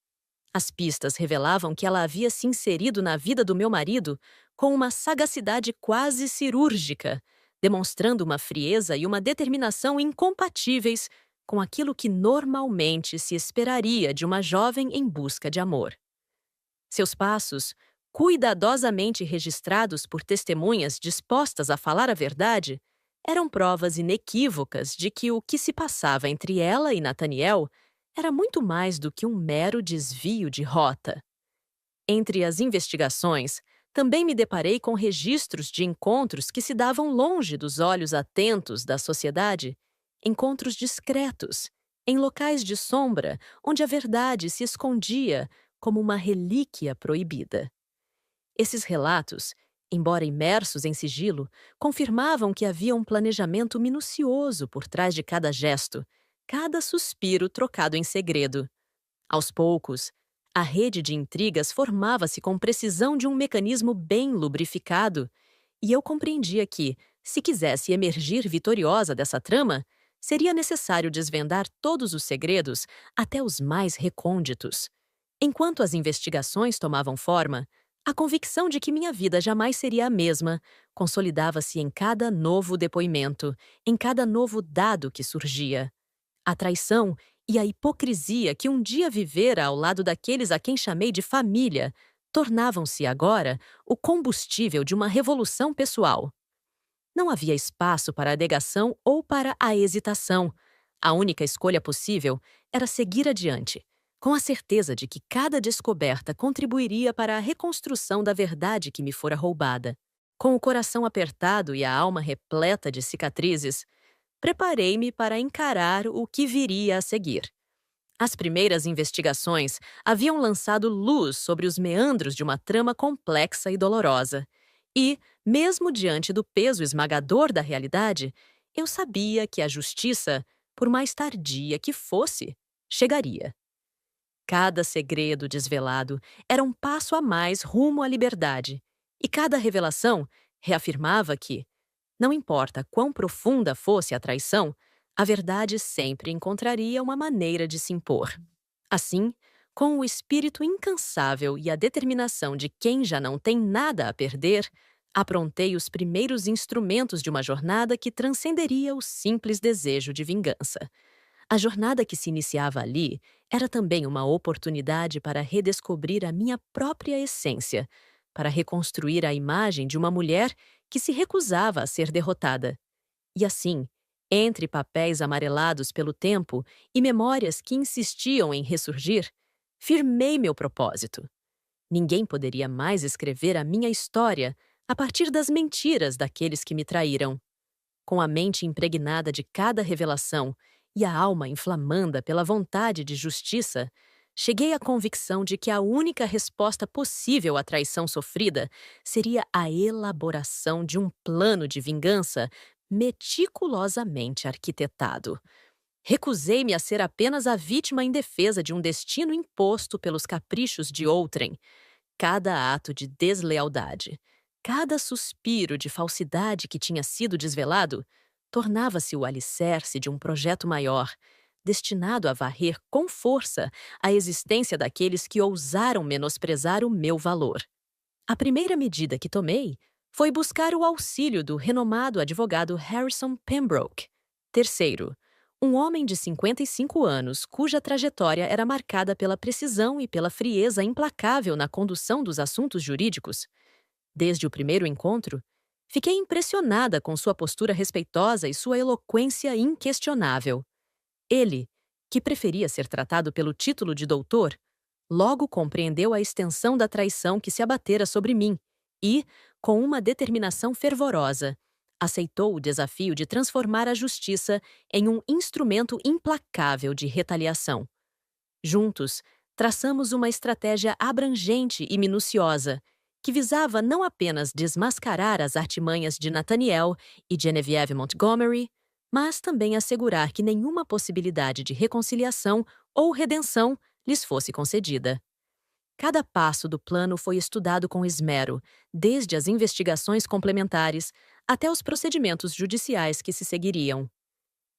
As pistas revelavam que ela havia se inserido na vida do meu marido com uma sagacidade quase cirúrgica, demonstrando uma frieza e uma determinação incompatíveis com aquilo que normalmente se esperaria de uma jovem em busca de amor. Seus passos, cuidadosamente registrados por testemunhas dispostas a falar a verdade, eram provas inequívocas de que o que se passava entre ela e Nathaniel era muito mais do que um mero desvio de rota. Entre as investigações, também me deparei com registros de encontros que se davam longe dos olhos atentos da sociedade, encontros discretos, em locais de sombra onde a verdade se escondia como uma relíquia proibida. Esses relatos, embora imersos em sigilo, confirmavam que havia um planejamento minucioso por trás de cada gesto, cada suspiro trocado em segredo. Aos poucos, a rede de intrigas formava-se com precisão de um mecanismo bem lubrificado, e eu compreendia que, se quisesse emergir vitoriosa dessa trama, seria necessário desvendar todos os segredos, até os mais recônditos. Enquanto as investigações tomavam forma, a convicção de que minha vida jamais seria a mesma consolidava-se em cada novo depoimento, em cada novo dado que surgia. A traição e a hipocrisia que um dia vivera ao lado daqueles a quem chamei de família tornavam-se agora o combustível de uma revolução pessoal. Não havia espaço para a negação ou para a hesitação. A única escolha possível era seguir adiante, com a certeza de que cada descoberta contribuiria para a reconstrução da verdade que me fora roubada. Com o coração apertado e a alma repleta de cicatrizes, preparei-me para encarar o que viria a seguir. As primeiras investigações haviam lançado luz sobre os meandros de uma trama complexa e dolorosa. E, mesmo diante do peso esmagador da realidade, eu sabia que a justiça, por mais tardia que fosse, chegaria. Cada segredo desvelado era um passo a mais rumo à liberdade, e cada revelação reafirmava que, não importa quão profunda fosse a traição, a verdade sempre encontraria uma maneira de se impor. Assim, com o espírito incansável e a determinação de quem já não tem nada a perder, aprontei os primeiros instrumentos de uma jornada que transcenderia o simples desejo de vingança. A jornada que se iniciava ali era também uma oportunidade para redescobrir a minha própria essência, para reconstruir a imagem de uma mulher que se recusava a ser derrotada. E assim, entre papéis amarelados pelo tempo e memórias que insistiam em ressurgir, firmei meu propósito. Ninguém poderia mais escrever a minha história a partir das mentiras daqueles que me traíram. Com a mente impregnada de cada revelação e a alma inflamanda pela vontade de justiça, cheguei à convicção de que a única resposta possível à traição sofrida seria a elaboração de um plano de vingança meticulosamente arquitetado. Recusei-me a ser apenas a vítima indefesa de um destino imposto pelos caprichos de outrem. Cada ato de deslealdade, cada suspiro de falsidade que tinha sido desvelado, tornava-se o alicerce de um projeto maior, destinado a varrer com força a existência daqueles que ousaram menosprezar o meu valor. A primeira medida que tomei foi buscar o auxílio do renomado advogado Harrison Pembroke. Terceiro, um homem de 55 anos cuja trajetória era marcada pela precisão e pela frieza implacável na condução dos assuntos jurídicos. Desde o primeiro encontro, fiquei impressionada com sua postura respeitosa e sua eloquência inquestionável. Ele, que preferia ser tratado pelo título de doutor, logo compreendeu a extensão da traição que se abatera sobre mim e, com uma determinação fervorosa, aceitou o desafio de transformar a justiça em um instrumento implacável de retaliação. Juntos, traçamos uma estratégia abrangente e minuciosa, que visava não apenas desmascarar as artimanhas de Nathaniel e Genevieve Montgomery, mas também assegurar que nenhuma possibilidade de reconciliação ou redenção lhes fosse concedida. Cada passo do plano foi estudado com esmero, desde as investigações complementares até os procedimentos judiciais que se seguiriam.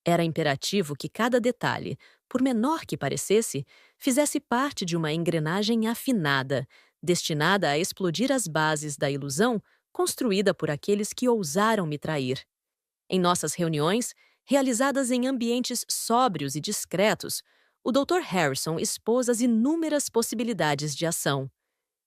Era imperativo que cada detalhe, por menor que parecesse, fizesse parte de uma engrenagem afinada, destinada a explodir as bases da ilusão construída por aqueles que ousaram me trair. Em nossas reuniões, realizadas em ambientes sóbrios e discretos, o Dr. Harrison expôs as inúmeras possibilidades de ação.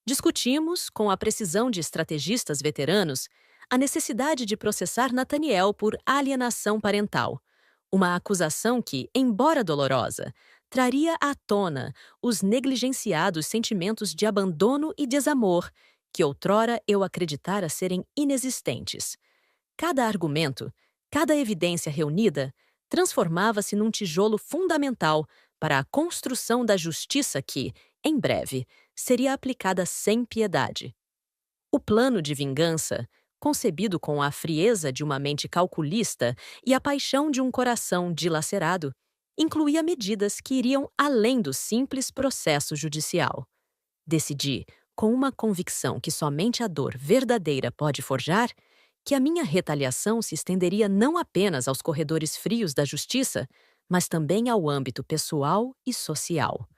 Discutimos, com a precisão de estrategistas veteranos, a necessidade de processar Nathaniel por alienação parental, uma acusação que, embora dolorosa, traria à tona os negligenciados sentimentos de abandono e desamor que outrora eu acreditara serem inexistentes. Cada argumento, cada evidência reunida, transformava-se num tijolo fundamental para a construção da justiça que, em breve, seria aplicada sem piedade. O plano de vingança, concebido com a frieza de uma mente calculista e a paixão de um coração dilacerado, incluía medidas que iriam além do simples processo judicial. Decidi, com uma convicção que somente a dor verdadeira pode forjar, que a minha retaliação se estenderia não apenas aos corredores frios da justiça, mas também ao âmbito pessoal e social.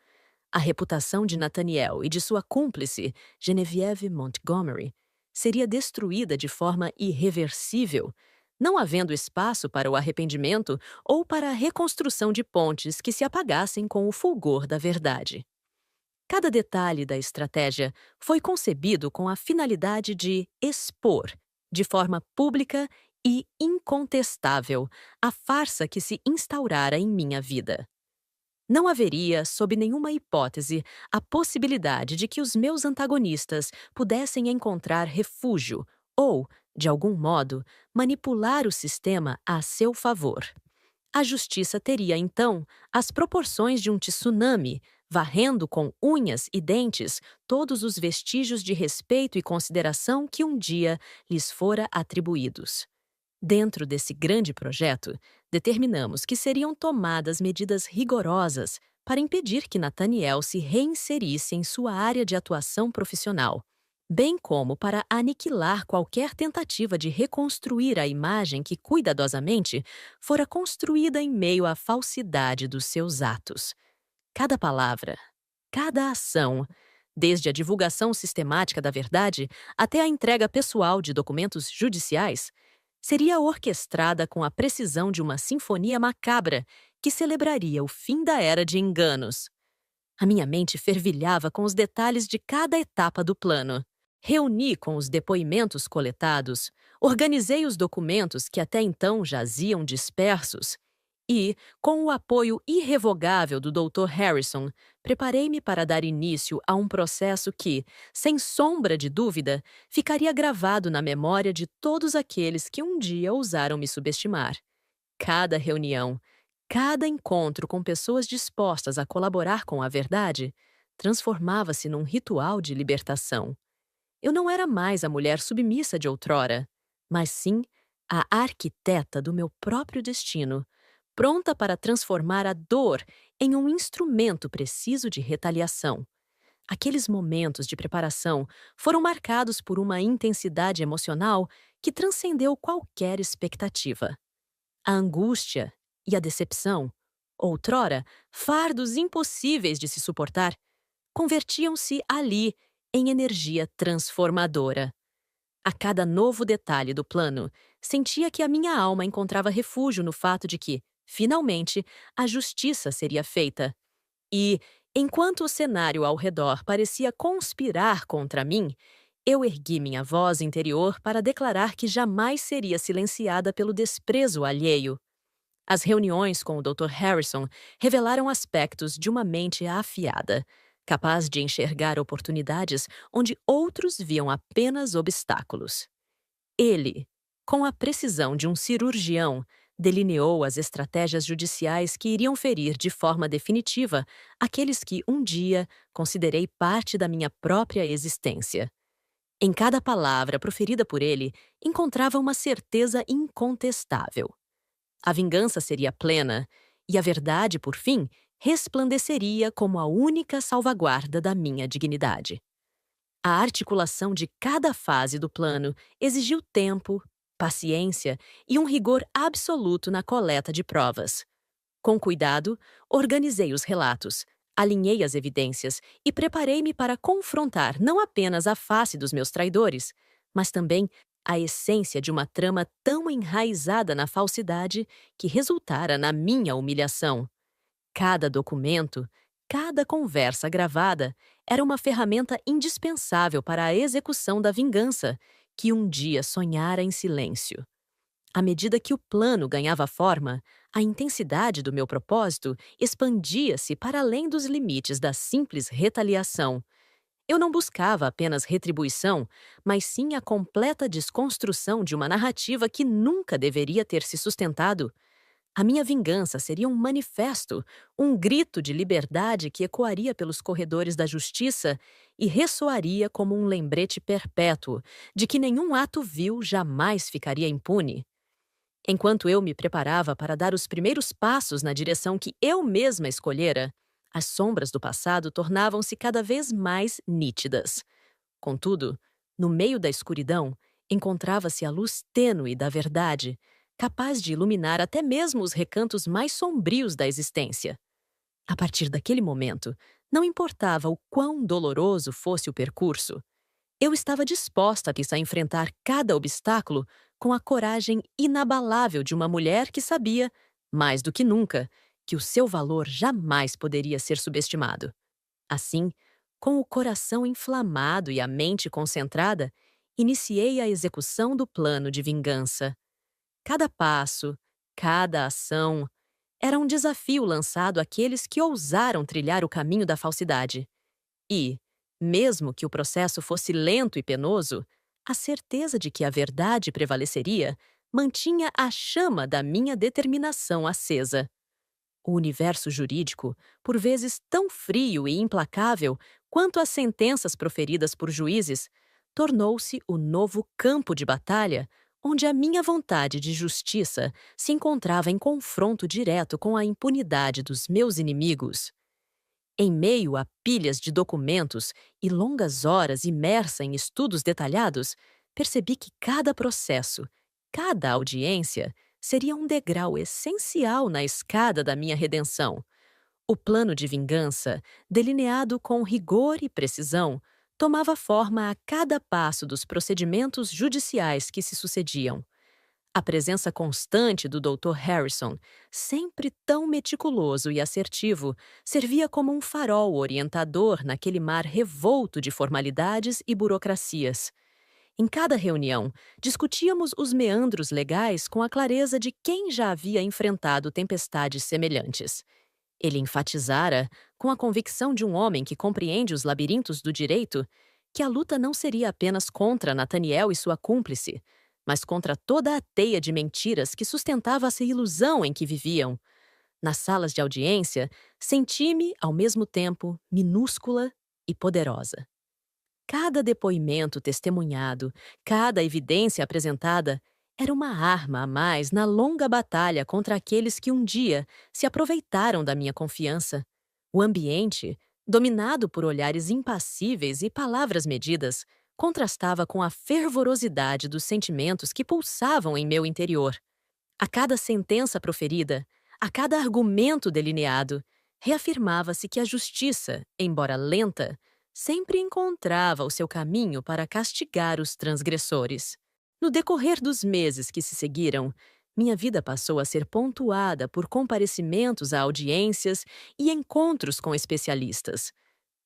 A reputação de Nathaniel e de sua cúmplice, Genevieve Montgomery, seria destruída de forma irreversível, não havendo espaço para o arrependimento ou para a reconstrução de pontes que se apagassem com o fulgor da verdade. Cada detalhe da estratégia foi concebido com a finalidade de expor, de forma pública e incontestável a farsa que se instaurara em minha vida. Não haveria, sob nenhuma hipótese, a possibilidade de que os meus antagonistas pudessem encontrar refúgio ou, de algum modo, manipular o sistema a seu favor. A justiça teria, então, as proporções de um tsunami, varrendo com unhas e dentes todos os vestígios de respeito e consideração que um dia lhes fora atribuídos. Dentro desse grande projeto, determinamos que seriam tomadas medidas rigorosas para impedir que Nathaniel se reinserisse em sua área de atuação profissional, bem como para aniquilar qualquer tentativa de reconstruir a imagem que cuidadosamente fora construída em meio à falsidade dos seus atos. Cada palavra, cada ação, desde a divulgação sistemática da verdade até a entrega pessoal de documentos judiciais, seria orquestrada com a precisão de uma sinfonia macabra que celebraria o fim da era de enganos. A minha mente fervilhava com os detalhes de cada etapa do plano. Reuni com os depoimentos coletados, organizei os documentos que até então jaziam dispersos e, com o apoio irrevogável do Dr. Harrison, preparei-me para dar início a um processo que, sem sombra de dúvida, ficaria gravado na memória de todos aqueles que um dia ousaram me subestimar. Cada reunião, cada encontro com pessoas dispostas a colaborar com a verdade, transformava-se num ritual de libertação. Eu não era mais a mulher submissa de outrora, mas sim a arquiteta do meu próprio destino, pronta para transformar a dor em um instrumento preciso de retaliação. Aqueles momentos de preparação foram marcados por uma intensidade emocional que transcendeu qualquer expectativa. A angústia e a decepção, outrora fardos impossíveis de se suportar, convertiam-se ali em energia transformadora. A cada novo detalhe do plano, sentia que a minha alma encontrava refúgio no fato de que, finalmente, a justiça seria feita. E, enquanto o cenário ao redor parecia conspirar contra mim, eu ergui minha voz interior para declarar que jamais seria silenciada pelo desprezo alheio. As reuniões com o Dr. Harrison revelaram aspectos de uma mente afiada, capaz de enxergar oportunidades onde outros viam apenas obstáculos. Ele, com a precisão de um cirurgião, delineou as estratégias judiciais que iriam ferir de forma definitiva aqueles que um dia considerei parte da minha própria existência. Em cada palavra proferida por ele, encontrava uma certeza incontestável. A vingança seria plena, e a verdade, por fim, resplandeceria como a única salvaguarda da minha dignidade. A articulação de cada fase do plano exigiu tempo, paciência e um rigor absoluto na coleta de provas. Com cuidado, organizei os relatos, alinhei as evidências e preparei-me para confrontar não apenas a face dos meus traidores, mas também a essência de uma trama tão enraizada na falsidade que resultara na minha humilhação. Cada documento, cada conversa gravada era uma ferramenta indispensável para a execução da vingança que um dia sonhara em silêncio. À medida que o plano ganhava forma, a intensidade do meu propósito expandia-se para além dos limites da simples retaliação. Eu não buscava apenas retribuição, mas sim a completa desconstrução de uma narrativa que nunca deveria ter se sustentado. A minha vingança seria um manifesto, um grito de liberdade que ecoaria pelos corredores da justiça e ressoaria como um lembrete perpétuo de que nenhum ato vil jamais ficaria impune. Enquanto eu me preparava para dar os primeiros passos na direção que eu mesma escolhera, as sombras do passado tornavam-se cada vez mais nítidas. Contudo, no meio da escuridão, encontrava-se a luz tênue da verdade, capaz de iluminar até mesmo os recantos mais sombrios da existência. A partir daquele momento, não importava o quão doloroso fosse o percurso, eu estava disposta a enfrentar cada obstáculo com a coragem inabalável de uma mulher que sabia, mais do que nunca, que o seu valor jamais poderia ser subestimado. Assim, com o coração inflamado e a mente concentrada, iniciei a execução do plano de vingança. Cada passo, cada ação, era um desafio lançado àqueles que ousaram trilhar o caminho da falsidade. E, mesmo que o processo fosse lento e penoso, a certeza de que a verdade prevaleceria mantinha a chama da minha determinação acesa. O universo jurídico, por vezes tão frio e implacável quanto as sentenças proferidas por juízes, tornou-se o novo campo de batalha onde a minha vontade de justiça se encontrava em confronto direto com a impunidade dos meus inimigos. Em meio a pilhas de documentos e longas horas imersa em estudos detalhados, percebi que cada processo, cada audiência, seria um degrau essencial na escada da minha redenção. O plano de vingança, delineado com rigor e precisão, tomava forma a cada passo dos procedimentos judiciais que se sucediam. A presença constante do Dr. Harrison, sempre tão meticuloso e assertivo, servia como um farol orientador naquele mar revolto de formalidades e burocracias. Em cada reunião, discutíamos os meandros legais com a clareza de quem já havia enfrentado tempestades semelhantes. Ele enfatizara, com a convicção de um homem que compreende os labirintos do direito, que a luta não seria apenas contra Nathaniel e sua cúmplice, mas contra toda a teia de mentiras que sustentava essa ilusão em que viviam. Nas salas de audiência, senti-me, ao mesmo tempo, minúscula e poderosa. Cada depoimento testemunhado, cada evidência apresentada, era uma arma a mais na longa batalha contra aqueles que um dia se aproveitaram da minha confiança. O ambiente, dominado por olhares impassíveis e palavras medidas, contrastava com a fervorosidade dos sentimentos que pulsavam em meu interior. A cada sentença proferida, a cada argumento delineado, reafirmava-se que a justiça, embora lenta, sempre encontrava o seu caminho para castigar os transgressores. No decorrer dos meses que se seguiram, minha vida passou a ser pontuada por comparecimentos a audiências e encontros com especialistas.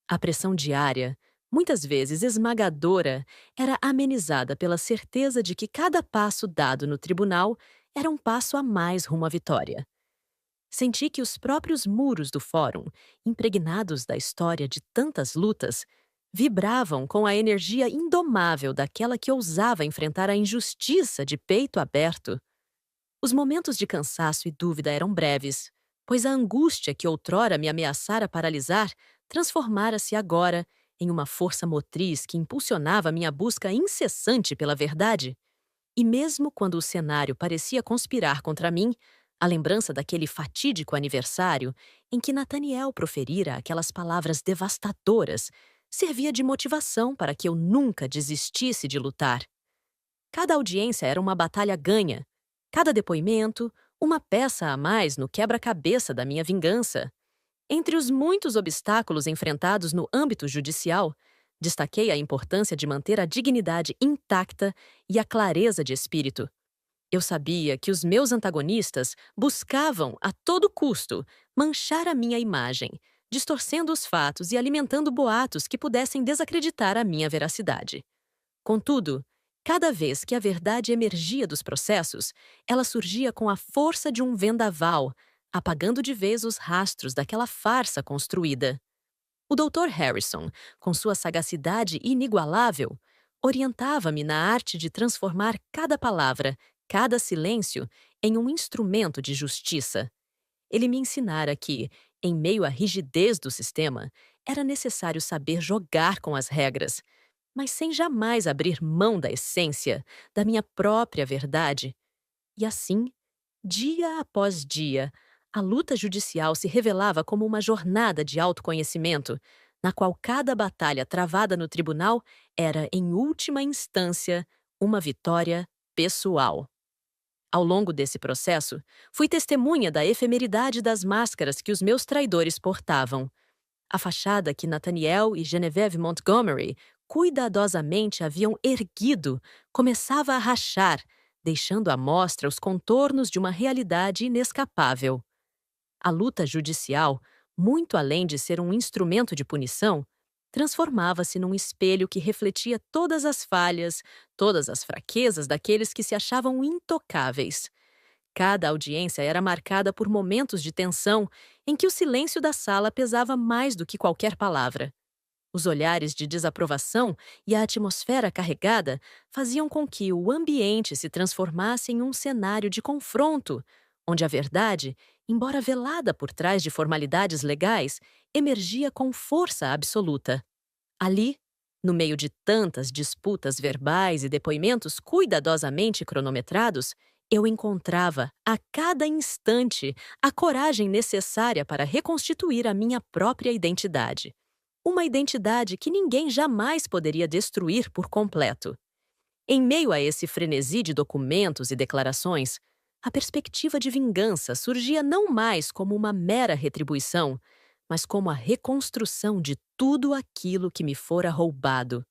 A pressão diária, muitas vezes esmagadora, era amenizada pela certeza de que cada passo dado no tribunal era um passo a mais rumo à vitória. Senti que os próprios muros do fórum, impregnados da história de tantas lutas, vibravam com a energia indomável daquela que ousava enfrentar a injustiça de peito aberto. Os momentos de cansaço e dúvida eram breves, pois a angústia que outrora me ameaçara paralisar transformara-se agora em uma força motriz que impulsionava minha busca incessante pela verdade. E mesmo quando o cenário parecia conspirar contra mim, a lembrança daquele fatídico aniversário em que Nathaniel proferira aquelas palavras devastadoras servia de motivação para que eu nunca desistisse de lutar. Cada audiência era uma batalha ganha, cada depoimento, uma peça a mais no quebra-cabeça da minha vingança. Entre os muitos obstáculos enfrentados no âmbito judicial, destaquei a importância de manter a dignidade intacta e a clareza de espírito. Eu sabia que os meus antagonistas buscavam, a todo custo, manchar a minha imagem, distorcendo os fatos e alimentando boatos que pudessem desacreditar a minha veracidade. Contudo, cada vez que a verdade emergia dos processos, ela surgia com a força de um vendaval, apagando de vez os rastros daquela farsa construída. O Dr. Harrison, com sua sagacidade inigualável, orientava-me na arte de transformar cada palavra, cada silêncio, em um instrumento de justiça. Ele me ensinara que, em meio à rigidez do sistema, era necessário saber jogar com as regras, mas sem jamais abrir mão da essência, da minha própria verdade. E assim, dia após dia, a luta judicial se revelava como uma jornada de autoconhecimento, na qual cada batalha travada no tribunal era, em última instância, uma vitória pessoal. Ao longo desse processo, fui testemunha da efemeridade das máscaras que os meus traidores portavam. A fachada que Nathaniel e Genevieve Montgomery cuidadosamente haviam erguido começava a rachar, deixando à mostra os contornos de uma realidade inescapável. A luta judicial, muito além de ser um instrumento de punição, transformava-se num espelho que refletia todas as falhas, todas as fraquezas daqueles que se achavam intocáveis. Cada audiência era marcada por momentos de tensão em que o silêncio da sala pesava mais do que qualquer palavra. Os olhares de desaprovação e a atmosfera carregada faziam com que o ambiente se transformasse em um cenário de confronto, onde a verdade, embora velada por trás de formalidades legais, emergia com força absoluta. Ali, no meio de tantas disputas verbais e depoimentos cuidadosamente cronometrados, eu encontrava, a cada instante, a coragem necessária para reconstituir a minha própria identidade. Uma identidade que ninguém jamais poderia destruir por completo. Em meio a esse frenesi de documentos e declarações, a perspectiva de vingança surgia não mais como uma mera retribuição, mas como a reconstrução de tudo aquilo que me fora roubado.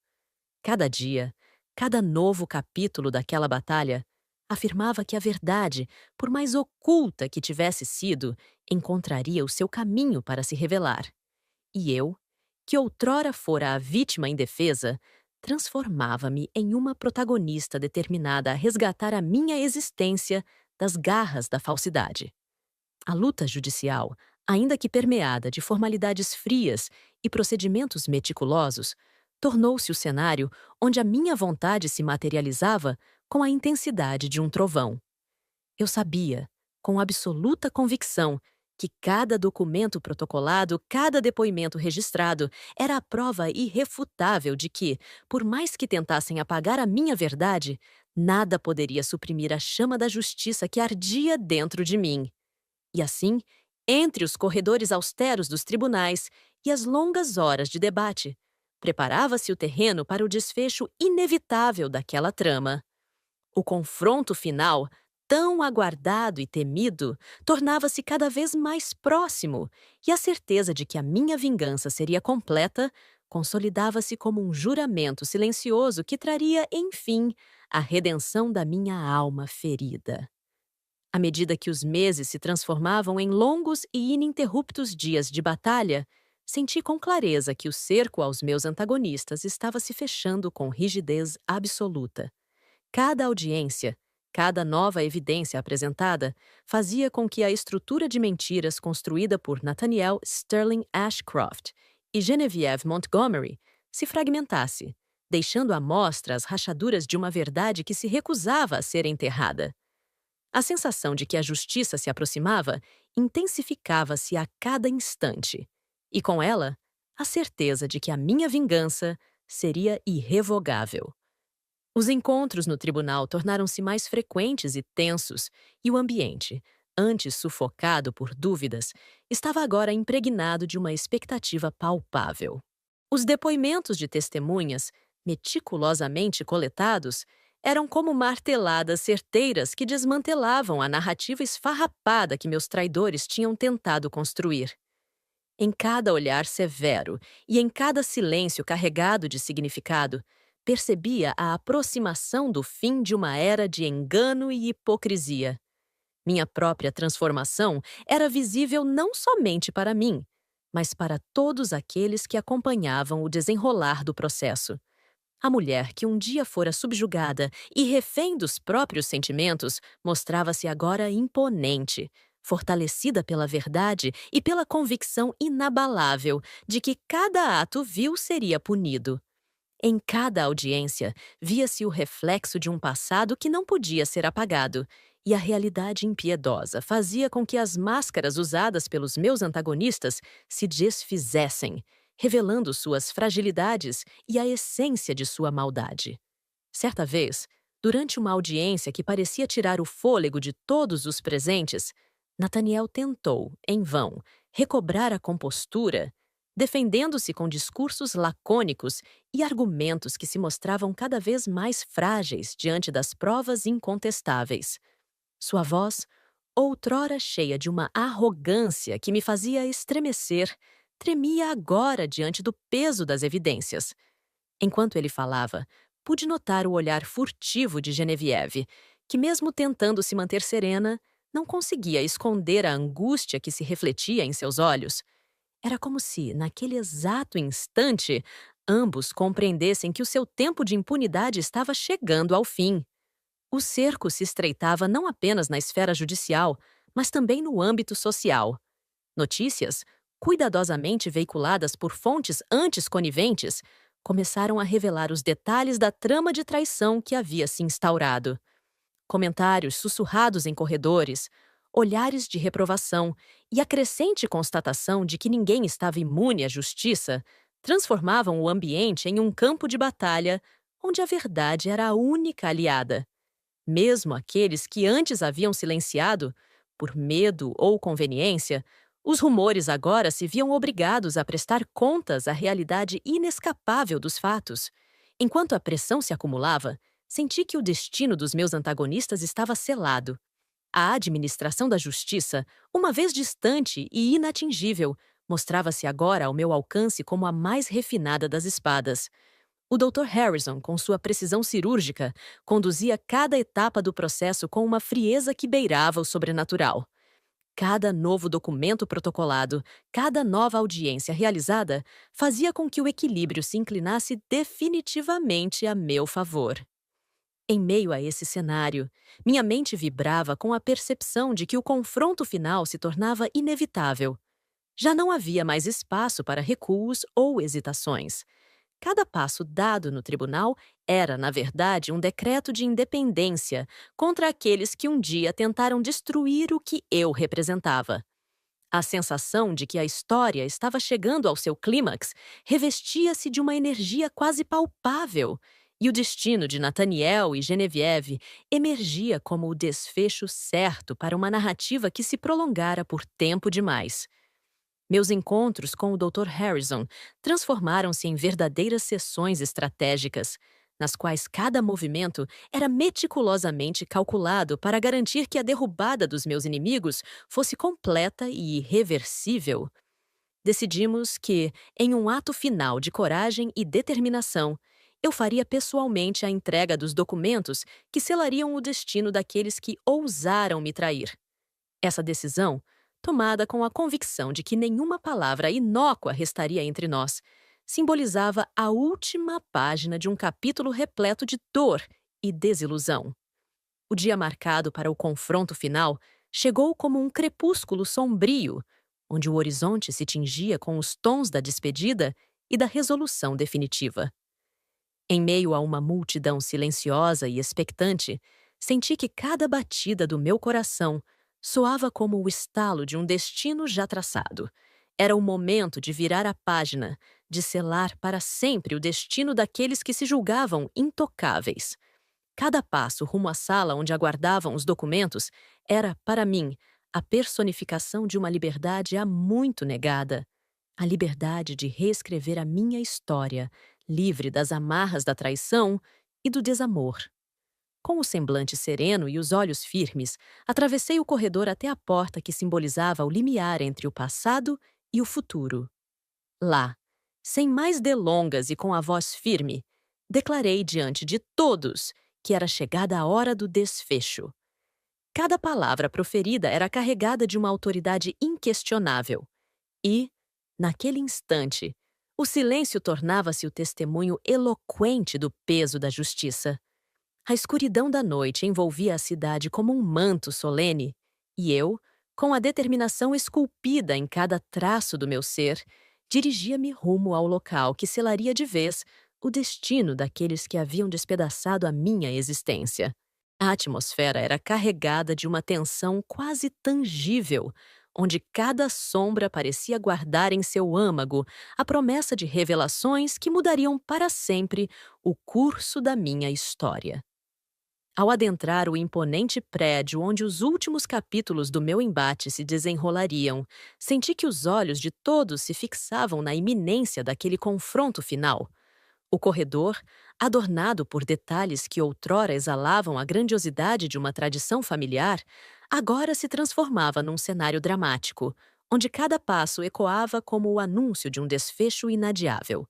Cada dia, cada novo capítulo daquela batalha, afirmava que a verdade, por mais oculta que tivesse sido, encontraria o seu caminho para se revelar. E eu, que outrora fora a vítima indefesa, transformava-me em uma protagonista determinada a resgatar a minha existência das garras da falsidade. A luta judicial, ainda que permeada de formalidades frias e procedimentos meticulosos, tornou-se o cenário onde a minha vontade se materializava com a intensidade de um trovão. Eu sabia, com absoluta convicção, que cada documento protocolado, cada depoimento registrado, era a prova irrefutável de que, por mais que tentassem apagar a minha verdade, nada poderia suprimir a chama da justiça que ardia dentro de mim. E assim, entre os corredores austeros dos tribunais e as longas horas de debate, preparava-se o terreno para o desfecho inevitável daquela trama. O confronto final, tão aguardado e temido, tornava-se cada vez mais próximo, e a certeza de que a minha vingança seria completa consolidava-se como um juramento silencioso que traria, enfim, a redenção da minha alma ferida. À medida que os meses se transformavam em longos e ininterruptos dias de batalha, senti com clareza que o cerco aos meus antagonistas estava se fechando com rigidez absoluta. Cada audiência, cada nova evidência apresentada, fazia com que a estrutura de mentiras construída por Nathaniel Sterling Ashcroft e Genevieve Montgomery se fragmentasse, deixando à mostra as rachaduras de uma verdade que se recusava a ser enterrada. A sensação de que a justiça se aproximava intensificava-se a cada instante, e com ela, a certeza de que a minha vingança seria irrevogável. Os encontros no tribunal tornaram-se mais frequentes e tensos, e o ambiente, antes sufocado por dúvidas, estava agora impregnado de uma expectativa palpável. Os depoimentos de testemunhas, meticulosamente coletados, eram como marteladas certeiras que desmantelavam a narrativa esfarrapada que meus traidores tinham tentado construir. Em cada olhar severo e em cada silêncio carregado de significado, percebia a aproximação do fim de uma era de engano e hipocrisia. Minha própria transformação era visível não somente para mim, mas para todos aqueles que acompanhavam o desenrolar do processo. A mulher que um dia fora subjugada e refém dos próprios sentimentos mostrava-se agora imponente, fortalecida pela verdade e pela convicção inabalável de que cada ato vil seria punido. Em cada audiência, via-se o reflexo de um passado que não podia ser apagado, e a realidade impiedosa fazia com que as máscaras usadas pelos meus antagonistas se desfizessem, revelando suas fragilidades e a essência de sua maldade. Certa vez, durante uma audiência que parecia tirar o fôlego de todos os presentes, Nathaniel tentou, em vão, recobrar a compostura, defendendo-se com discursos lacônicos e argumentos que se mostravam cada vez mais frágeis diante das provas incontestáveis. Sua voz, outrora cheia de uma arrogância que me fazia estremecer, tremia agora diante do peso das evidências. Enquanto ele falava, pude notar o olhar furtivo de Genevieve, que mesmo tentando se manter serena, não conseguia esconder a angústia que se refletia em seus olhos. Era como se, naquele exato instante, ambos compreendessem que o seu tempo de impunidade estava chegando ao fim. O cerco se estreitava não apenas na esfera judicial, mas também no âmbito social. Notícias, cuidadosamente veiculadas por fontes antes coniventes, começaram a revelar os detalhes da trama de traição que havia se instaurado. Comentários sussurrados em corredores, olhares de reprovação e a crescente constatação de que ninguém estava imune à justiça transformavam o ambiente em um campo de batalha onde a verdade era a única aliada. Mesmo aqueles que antes haviam silenciado, por medo ou conveniência, os rumores agora se viam obrigados a prestar contas à realidade inescapável dos fatos. Enquanto a pressão se acumulava, senti que o destino dos meus antagonistas estava selado. A administração da justiça, uma vez distante e inatingível, mostrava-se agora ao meu alcance como a mais refinada das espadas. O Dr. Harrison, com sua precisão cirúrgica, conduzia cada etapa do processo com uma frieza que beirava o sobrenatural. Cada novo documento protocolado, cada nova audiência realizada, fazia com que o equilíbrio se inclinasse definitivamente a meu favor. Em meio a esse cenário, minha mente vibrava com a percepção de que o confronto final se tornava inevitável. Já não havia mais espaço para recuos ou hesitações. Cada passo dado no tribunal era, na verdade, um decreto de independência contra aqueles que um dia tentaram destruir o que eu representava. A sensação de que a história estava chegando ao seu clímax revestia-se de uma energia quase palpável, e o destino de Nathaniel e Genevieve emergia como o desfecho certo para uma narrativa que se prolongara por tempo demais. Meus encontros com o Dr. Harrison transformaram-se em verdadeiras sessões estratégicas, nas quais cada movimento era meticulosamente calculado para garantir que a derrubada dos meus inimigos fosse completa e irreversível. Decidimos que, em um ato final de coragem e determinação, eu faria pessoalmente a entrega dos documentos que selariam o destino daqueles que ousaram me trair. Essa decisão, tomada com a convicção de que nenhuma palavra inócua restaria entre nós, simbolizava a última página de um capítulo repleto de dor e desilusão. O dia marcado para o confronto final chegou como um crepúsculo sombrio, onde o horizonte se tingia com os tons da despedida e da resolução definitiva. Em meio a uma multidão silenciosa e expectante, senti que cada batida do meu coração soava como o estalo de um destino já traçado. Era o momento de virar a página, de selar para sempre o destino daqueles que se julgavam intocáveis. Cada passo rumo à sala onde aguardavam os documentos era, para mim, a personificação de uma liberdade há muito negada. A liberdade de reescrever a minha história, livre das amarras da traição e do desamor. Com o semblante sereno e os olhos firmes, atravessei o corredor até a porta que simbolizava o limiar entre o passado e o futuro. Lá, sem mais delongas e com a voz firme, declarei diante de todos que era chegada a hora do desfecho. Cada palavra proferida era carregada de uma autoridade inquestionável. E, naquele instante, o silêncio tornava-se o testemunho eloquente do peso da justiça. A escuridão da noite envolvia a cidade como um manto solene, e eu, com a determinação esculpida em cada traço do meu ser, dirigia-me rumo ao local que selaria de vez o destino daqueles que haviam despedaçado a minha existência. A atmosfera era carregada de uma tensão quase tangível, onde cada sombra parecia guardar em seu âmago a promessa de revelações que mudariam para sempre o curso da minha história. Ao adentrar o imponente prédio onde os últimos capítulos do meu embate se desenrolariam, senti que os olhos de todos se fixavam na iminência daquele confronto final. O corredor, adornado por detalhes que outrora exalavam a grandiosidade de uma tradição familiar, agora se transformava num cenário dramático, onde cada passo ecoava como o anúncio de um desfecho inadiável.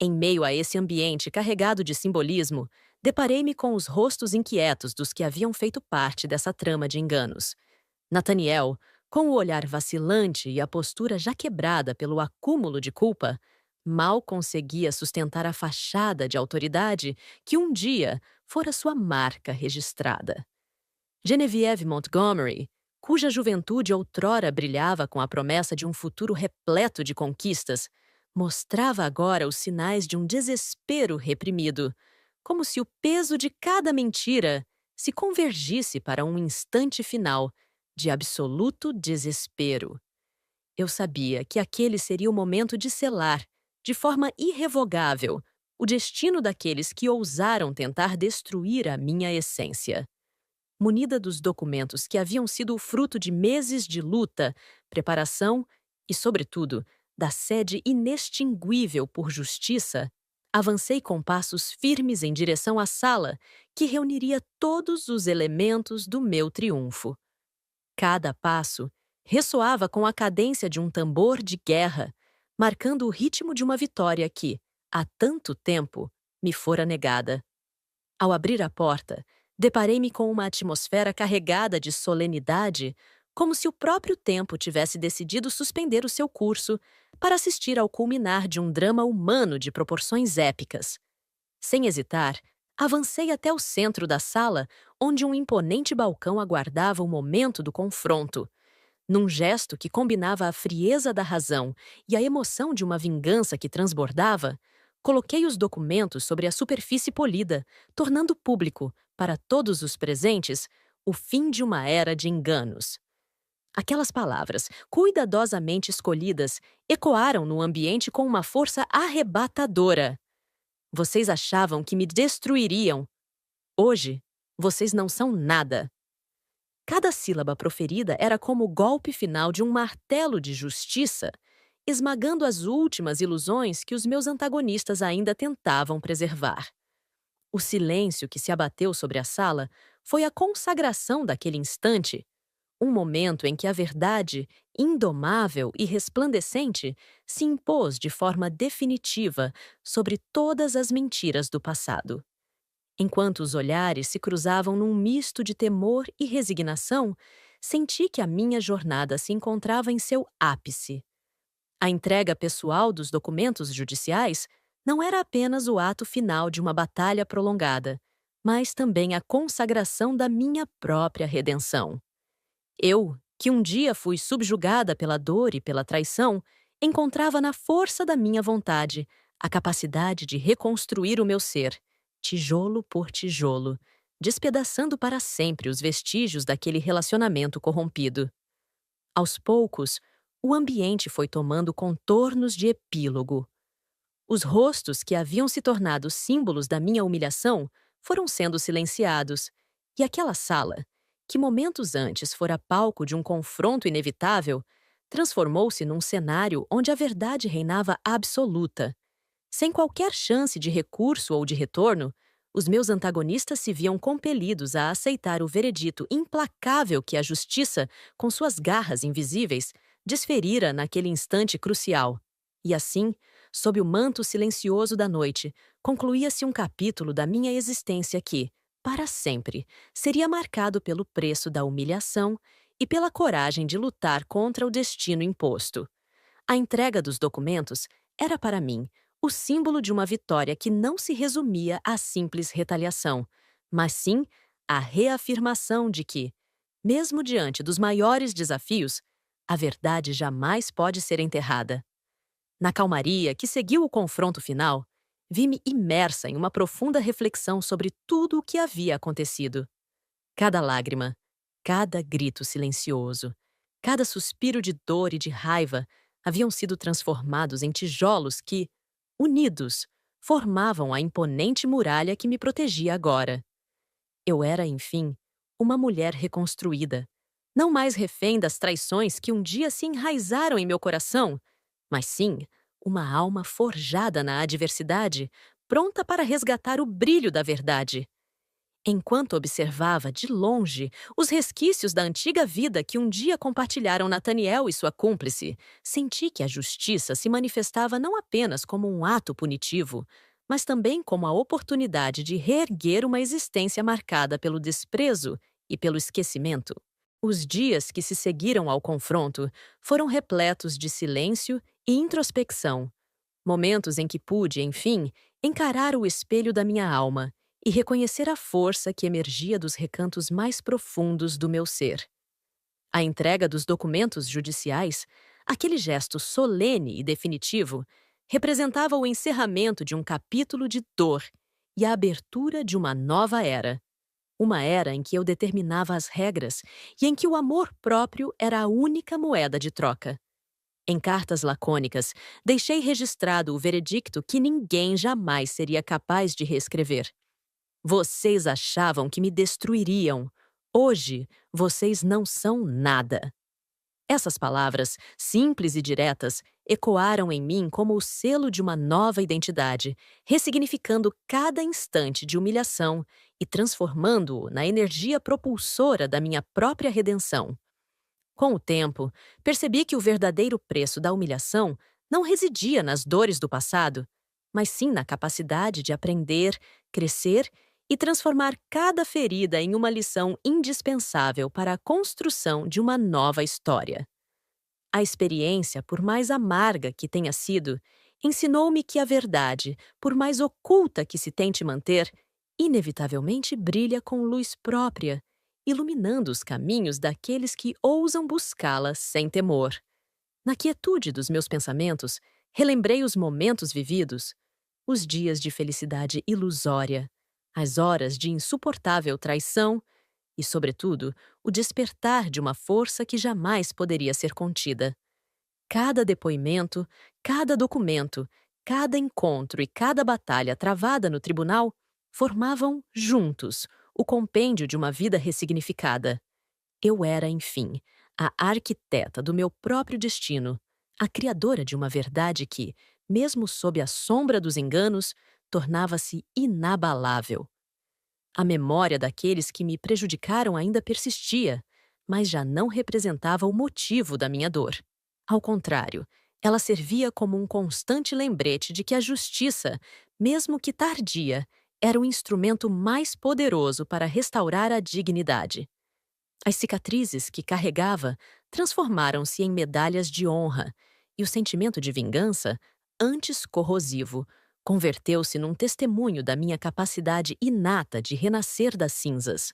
Em meio a esse ambiente carregado de simbolismo, deparei-me com os rostos inquietos dos que haviam feito parte dessa trama de enganos. Nathaniel, Com o olhar vacilante e a postura já quebrada pelo acúmulo de culpa, mal conseguia sustentar a fachada de autoridade que um dia fora sua marca registrada. Genevieve Montgomery, cuja juventude outrora brilhava com a promessa de um futuro repleto de conquistas, mostrava agora os sinais de um desespero reprimido, como se o peso de cada mentira se convergisse para um instante final de absoluto desespero. Eu sabia que aquele seria o momento de selar, de forma irrevogável, o destino daqueles que ousaram tentar destruir a minha essência. Munida dos documentos que haviam sido o fruto de meses de luta, preparação e, sobretudo, da sede inextinguível por justiça, avancei com passos firmes em direção à sala que reuniria todos os elementos do meu triunfo. Cada passo ressoava com a cadência de um tambor de guerra, marcando o ritmo de uma vitória que, há tanto tempo, me fora negada. Ao abrir a porta, deparei-me com uma atmosfera carregada de solenidade, como se o próprio tempo tivesse decidido suspender o seu curso para assistir ao culminar de um drama humano de proporções épicas. Sem hesitar, avancei até o centro da sala, onde um imponente balcão aguardava o momento do confronto. Num gesto que combinava a frieza da razão e a emoção de uma vingança que transbordava, coloquei os documentos sobre a superfície polida, tornando público, para todos os presentes, o fim de uma era de enganos. Aquelas palavras, cuidadosamente escolhidas, ecoaram no ambiente com uma força arrebatadora. Vocês achavam que me destruiriam. Hoje, vocês não são nada. Cada sílaba proferida era como o golpe final de um martelo de justiça, esmagando as últimas ilusões que os meus antagonistas ainda tentavam preservar. O silêncio que se abateu sobre a sala foi a consagração daquele instante, um momento em que a verdade, indomável e resplandecente, se impôs de forma definitiva sobre todas as mentiras do passado. Enquanto os olhares se cruzavam num misto de temor e resignação, senti que a minha jornada se encontrava em seu ápice. A entrega pessoal dos documentos judiciais não era apenas o ato final de uma batalha prolongada, mas também a consagração da minha própria redenção. Eu, que um dia fui subjugada pela dor e pela traição, encontrava na força da minha vontade a capacidade de reconstruir o meu ser, tijolo por tijolo, despedaçando para sempre os vestígios daquele relacionamento corrompido. Aos poucos, o ambiente foi tomando contornos de epílogo. Os rostos que haviam se tornado símbolos da minha humilhação foram sendo silenciados, e aquela sala, que momentos antes fora palco de um confronto inevitável, transformou-se num cenário onde a verdade reinava absoluta. Sem qualquer chance de recurso ou de retorno, os meus antagonistas se viam compelidos a aceitar o veredito implacável que a justiça, com suas garras invisíveis, desferira naquele instante crucial. E assim, sob o manto silencioso da noite, concluía-se um capítulo da minha existência que, para sempre, seria marcado pelo preço da humilhação e pela coragem de lutar contra o destino imposto. A entrega dos documentos era para mim o símbolo de uma vitória que não se resumia à simples retaliação, mas sim à reafirmação de que, mesmo diante dos maiores desafios, a verdade jamais pode ser enterrada. Na calmaria que seguiu o confronto final, vi-me imersa em uma profunda reflexão sobre tudo o que havia acontecido. Cada lágrima, cada grito silencioso, cada suspiro de dor e de raiva haviam sido transformados em tijolos que, unidos, formavam a imponente muralha que me protegia agora. Eu era, enfim, uma mulher reconstruída, não mais refém das traições que um dia se enraizaram em meu coração, mas sim uma alma forjada na adversidade, pronta para resgatar o brilho da verdade. Enquanto observava, de longe, os resquícios da antiga vida que um dia compartilharam Nathaniel e sua cúmplice, senti que a justiça se manifestava não apenas como um ato punitivo, mas também como a oportunidade de reerguer uma existência marcada pelo desprezo e pelo esquecimento. Os dias que se seguiram ao confronto foram repletos de silêncio e introspecção, momentos em que pude, enfim, encarar o espelho da minha alma e reconhecer a força que emergia dos recantos mais profundos do meu ser. A entrega dos documentos judiciais, aquele gesto solene e definitivo, representava o encerramento de um capítulo de dor e a abertura de uma nova era. Uma era em que eu determinava as regras e em que o amor próprio era a única moeda de troca. Em cartas lacônicas, deixei registrado o veredicto que ninguém jamais seria capaz de reescrever. Vocês achavam que me destruiriam. Hoje, vocês não são nada. Essas palavras, simples e diretas, ecoaram em mim como o selo de uma nova identidade, ressignificando cada instante de humilhação e transformando-o na energia propulsora da minha própria redenção. Com o tempo, percebi que o verdadeiro preço da humilhação não residia nas dores do passado, mas sim na capacidade de aprender, crescer e transformar cada ferida em uma lição indispensável para a construção de uma nova história. A experiência, por mais amarga que tenha sido, ensinou-me que a verdade, por mais oculta que se tente manter, inevitavelmente brilha com luz própria, iluminando os caminhos daqueles que ousam buscá-la sem temor. Na quietude dos meus pensamentos, relembrei os momentos vividos, os dias de felicidade ilusória, as horas de insuportável traição e, sobretudo, o despertar de uma força que jamais poderia ser contida. Cada depoimento, cada documento, cada encontro e cada batalha travada no tribunal formavam, juntos, o compêndio de uma vida ressignificada. Eu era, enfim, a arquiteta do meu próprio destino, a criadora de uma verdade que, mesmo sob a sombra dos enganos, tornava-se inabalável. A memória daqueles que me prejudicaram ainda persistia, mas já não representava o motivo da minha dor. Ao contrário, ela servia como um constante lembrete de que a justiça, mesmo que tardia, era o instrumento mais poderoso para restaurar a dignidade. As cicatrizes que carregava transformaram-se em medalhas de honra, e o sentimento de vingança, antes corrosivo, converteu-se num testemunho da minha capacidade inata de renascer das cinzas.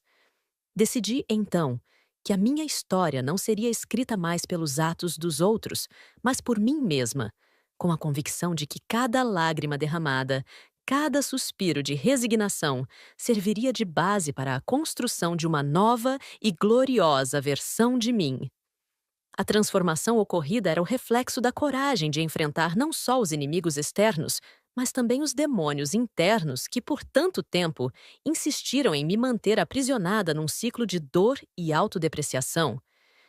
Decidi, então, que a minha história não seria escrita mais pelos atos dos outros, mas por mim mesma, com a convicção de que cada lágrima derramada, cada suspiro de resignação serviria de base para a construção de uma nova e gloriosa versão de mim. A transformação ocorrida era o reflexo da coragem de enfrentar não só os inimigos externos, mas também os demônios internos que, por tanto tempo, insistiram em me manter aprisionada num ciclo de dor e autodepreciação.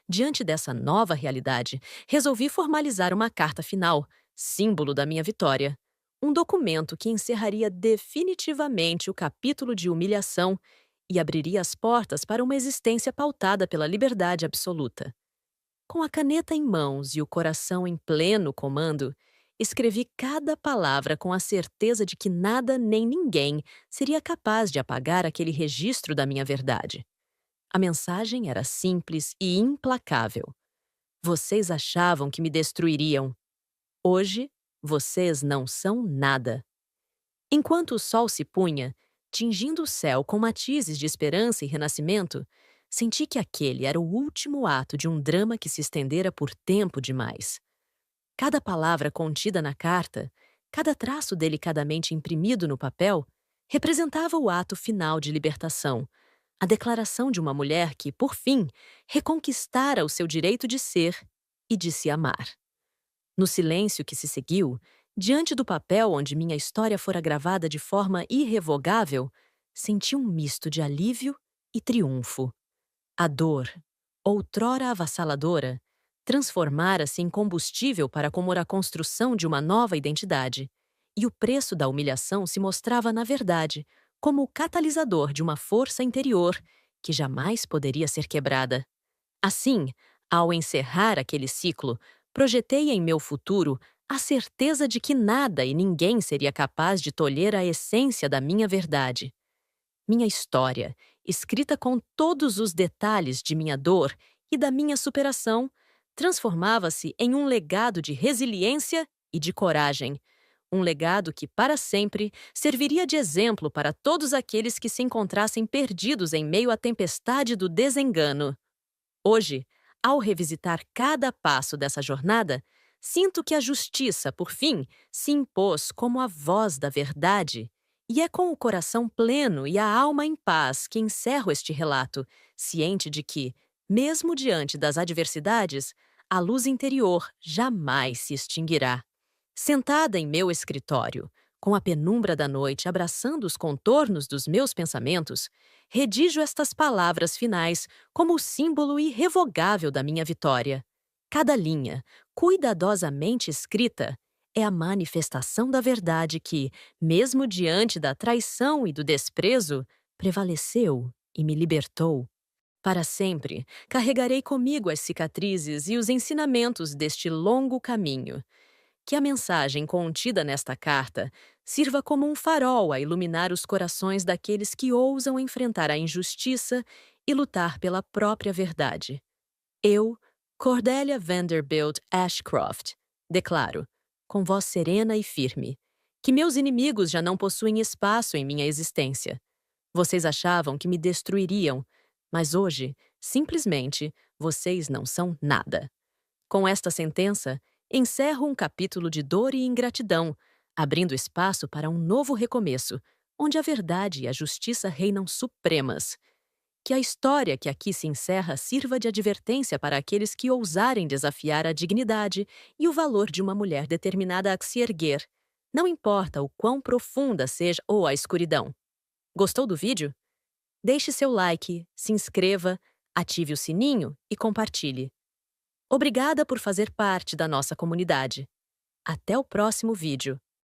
Diante dessa nova realidade, resolvi formalizar uma carta final, símbolo da minha vitória. Um documento que encerraria definitivamente o capítulo de humilhação e abriria as portas para uma existência pautada pela liberdade absoluta. Com a caneta em mãos e o coração em pleno comando, escrevi cada palavra com a certeza de que nada nem ninguém seria capaz de apagar aquele registro da minha verdade. A mensagem era simples e implacável. Vocês achavam que me destruiriam. Hoje, vocês não são nada. Enquanto o sol se punha, tingindo o céu com matizes de esperança e renascimento, senti que aquele era o último ato de um drama que se estendera por tempo demais. Cada palavra contida na carta, cada traço delicadamente imprimido no papel, representava o ato final de libertação, a declaração de uma mulher que, por fim, reconquistara o seu direito de ser e de se amar. No silêncio que se seguiu, diante do papel onde minha história fora gravada de forma irrevogável, senti um misto de alívio e triunfo. A dor, outrora avassaladora, transformara-se em combustível para a construção de uma nova identidade, e o preço da humilhação se mostrava, na verdade, como o catalisador de uma força interior que jamais poderia ser quebrada. Assim, ao encerrar aquele ciclo, projetei em meu futuro a certeza de que nada e ninguém seria capaz de tolher a essência da minha verdade. Minha história escrita com todos os detalhes de minha dor e da minha superação, transformava-se em um legado de resiliência e de coragem. Um legado que, para sempre, serviria de exemplo para todos aqueles que se encontrassem perdidos em meio à tempestade do desengano. Hoje, ao revisitar cada passo dessa jornada, sinto que a justiça, por fim, se impôs como a voz da verdade. E é com o coração pleno e a alma em paz que encerro este relato, ciente de que, mesmo diante das adversidades, a luz interior jamais se extinguirá. Sentada em meu escritório, com a penumbra da noite abraçando os contornos dos meus pensamentos, redijo estas palavras finais como o símbolo irrevogável da minha vitória. Cada linha, cuidadosamente escrita, é a manifestação da verdade que, mesmo diante da traição e do desprezo, prevaleceu e me libertou. Para sempre, carregarei comigo as cicatrizes e os ensinamentos deste longo caminho. Que a mensagem contida nesta carta sirva como um farol a iluminar os corações daqueles que ousam enfrentar a injustiça e lutar pela própria verdade. Eu, Cordelia Vanderbilt Ashcroft, declaro, com voz serena e firme, que meus inimigos já não possuem espaço em minha existência. Vocês achavam que me destruiriam, mas hoje, simplesmente, vocês não são nada. Com esta sentença, encerro um capítulo de dor e ingratidão, abrindo espaço para um novo recomeço, onde a verdade e a justiça reinam supremas. Que a história que aqui se encerra sirva de advertência para aqueles que ousarem desafiar a dignidade e o valor de uma mulher determinada a se erguer, não importa o quão profunda seja ou a escuridão. Gostou do vídeo? Deixe seu like, se inscreva, ative o sininho e compartilhe. Obrigada por fazer parte da nossa comunidade. Até o próximo vídeo.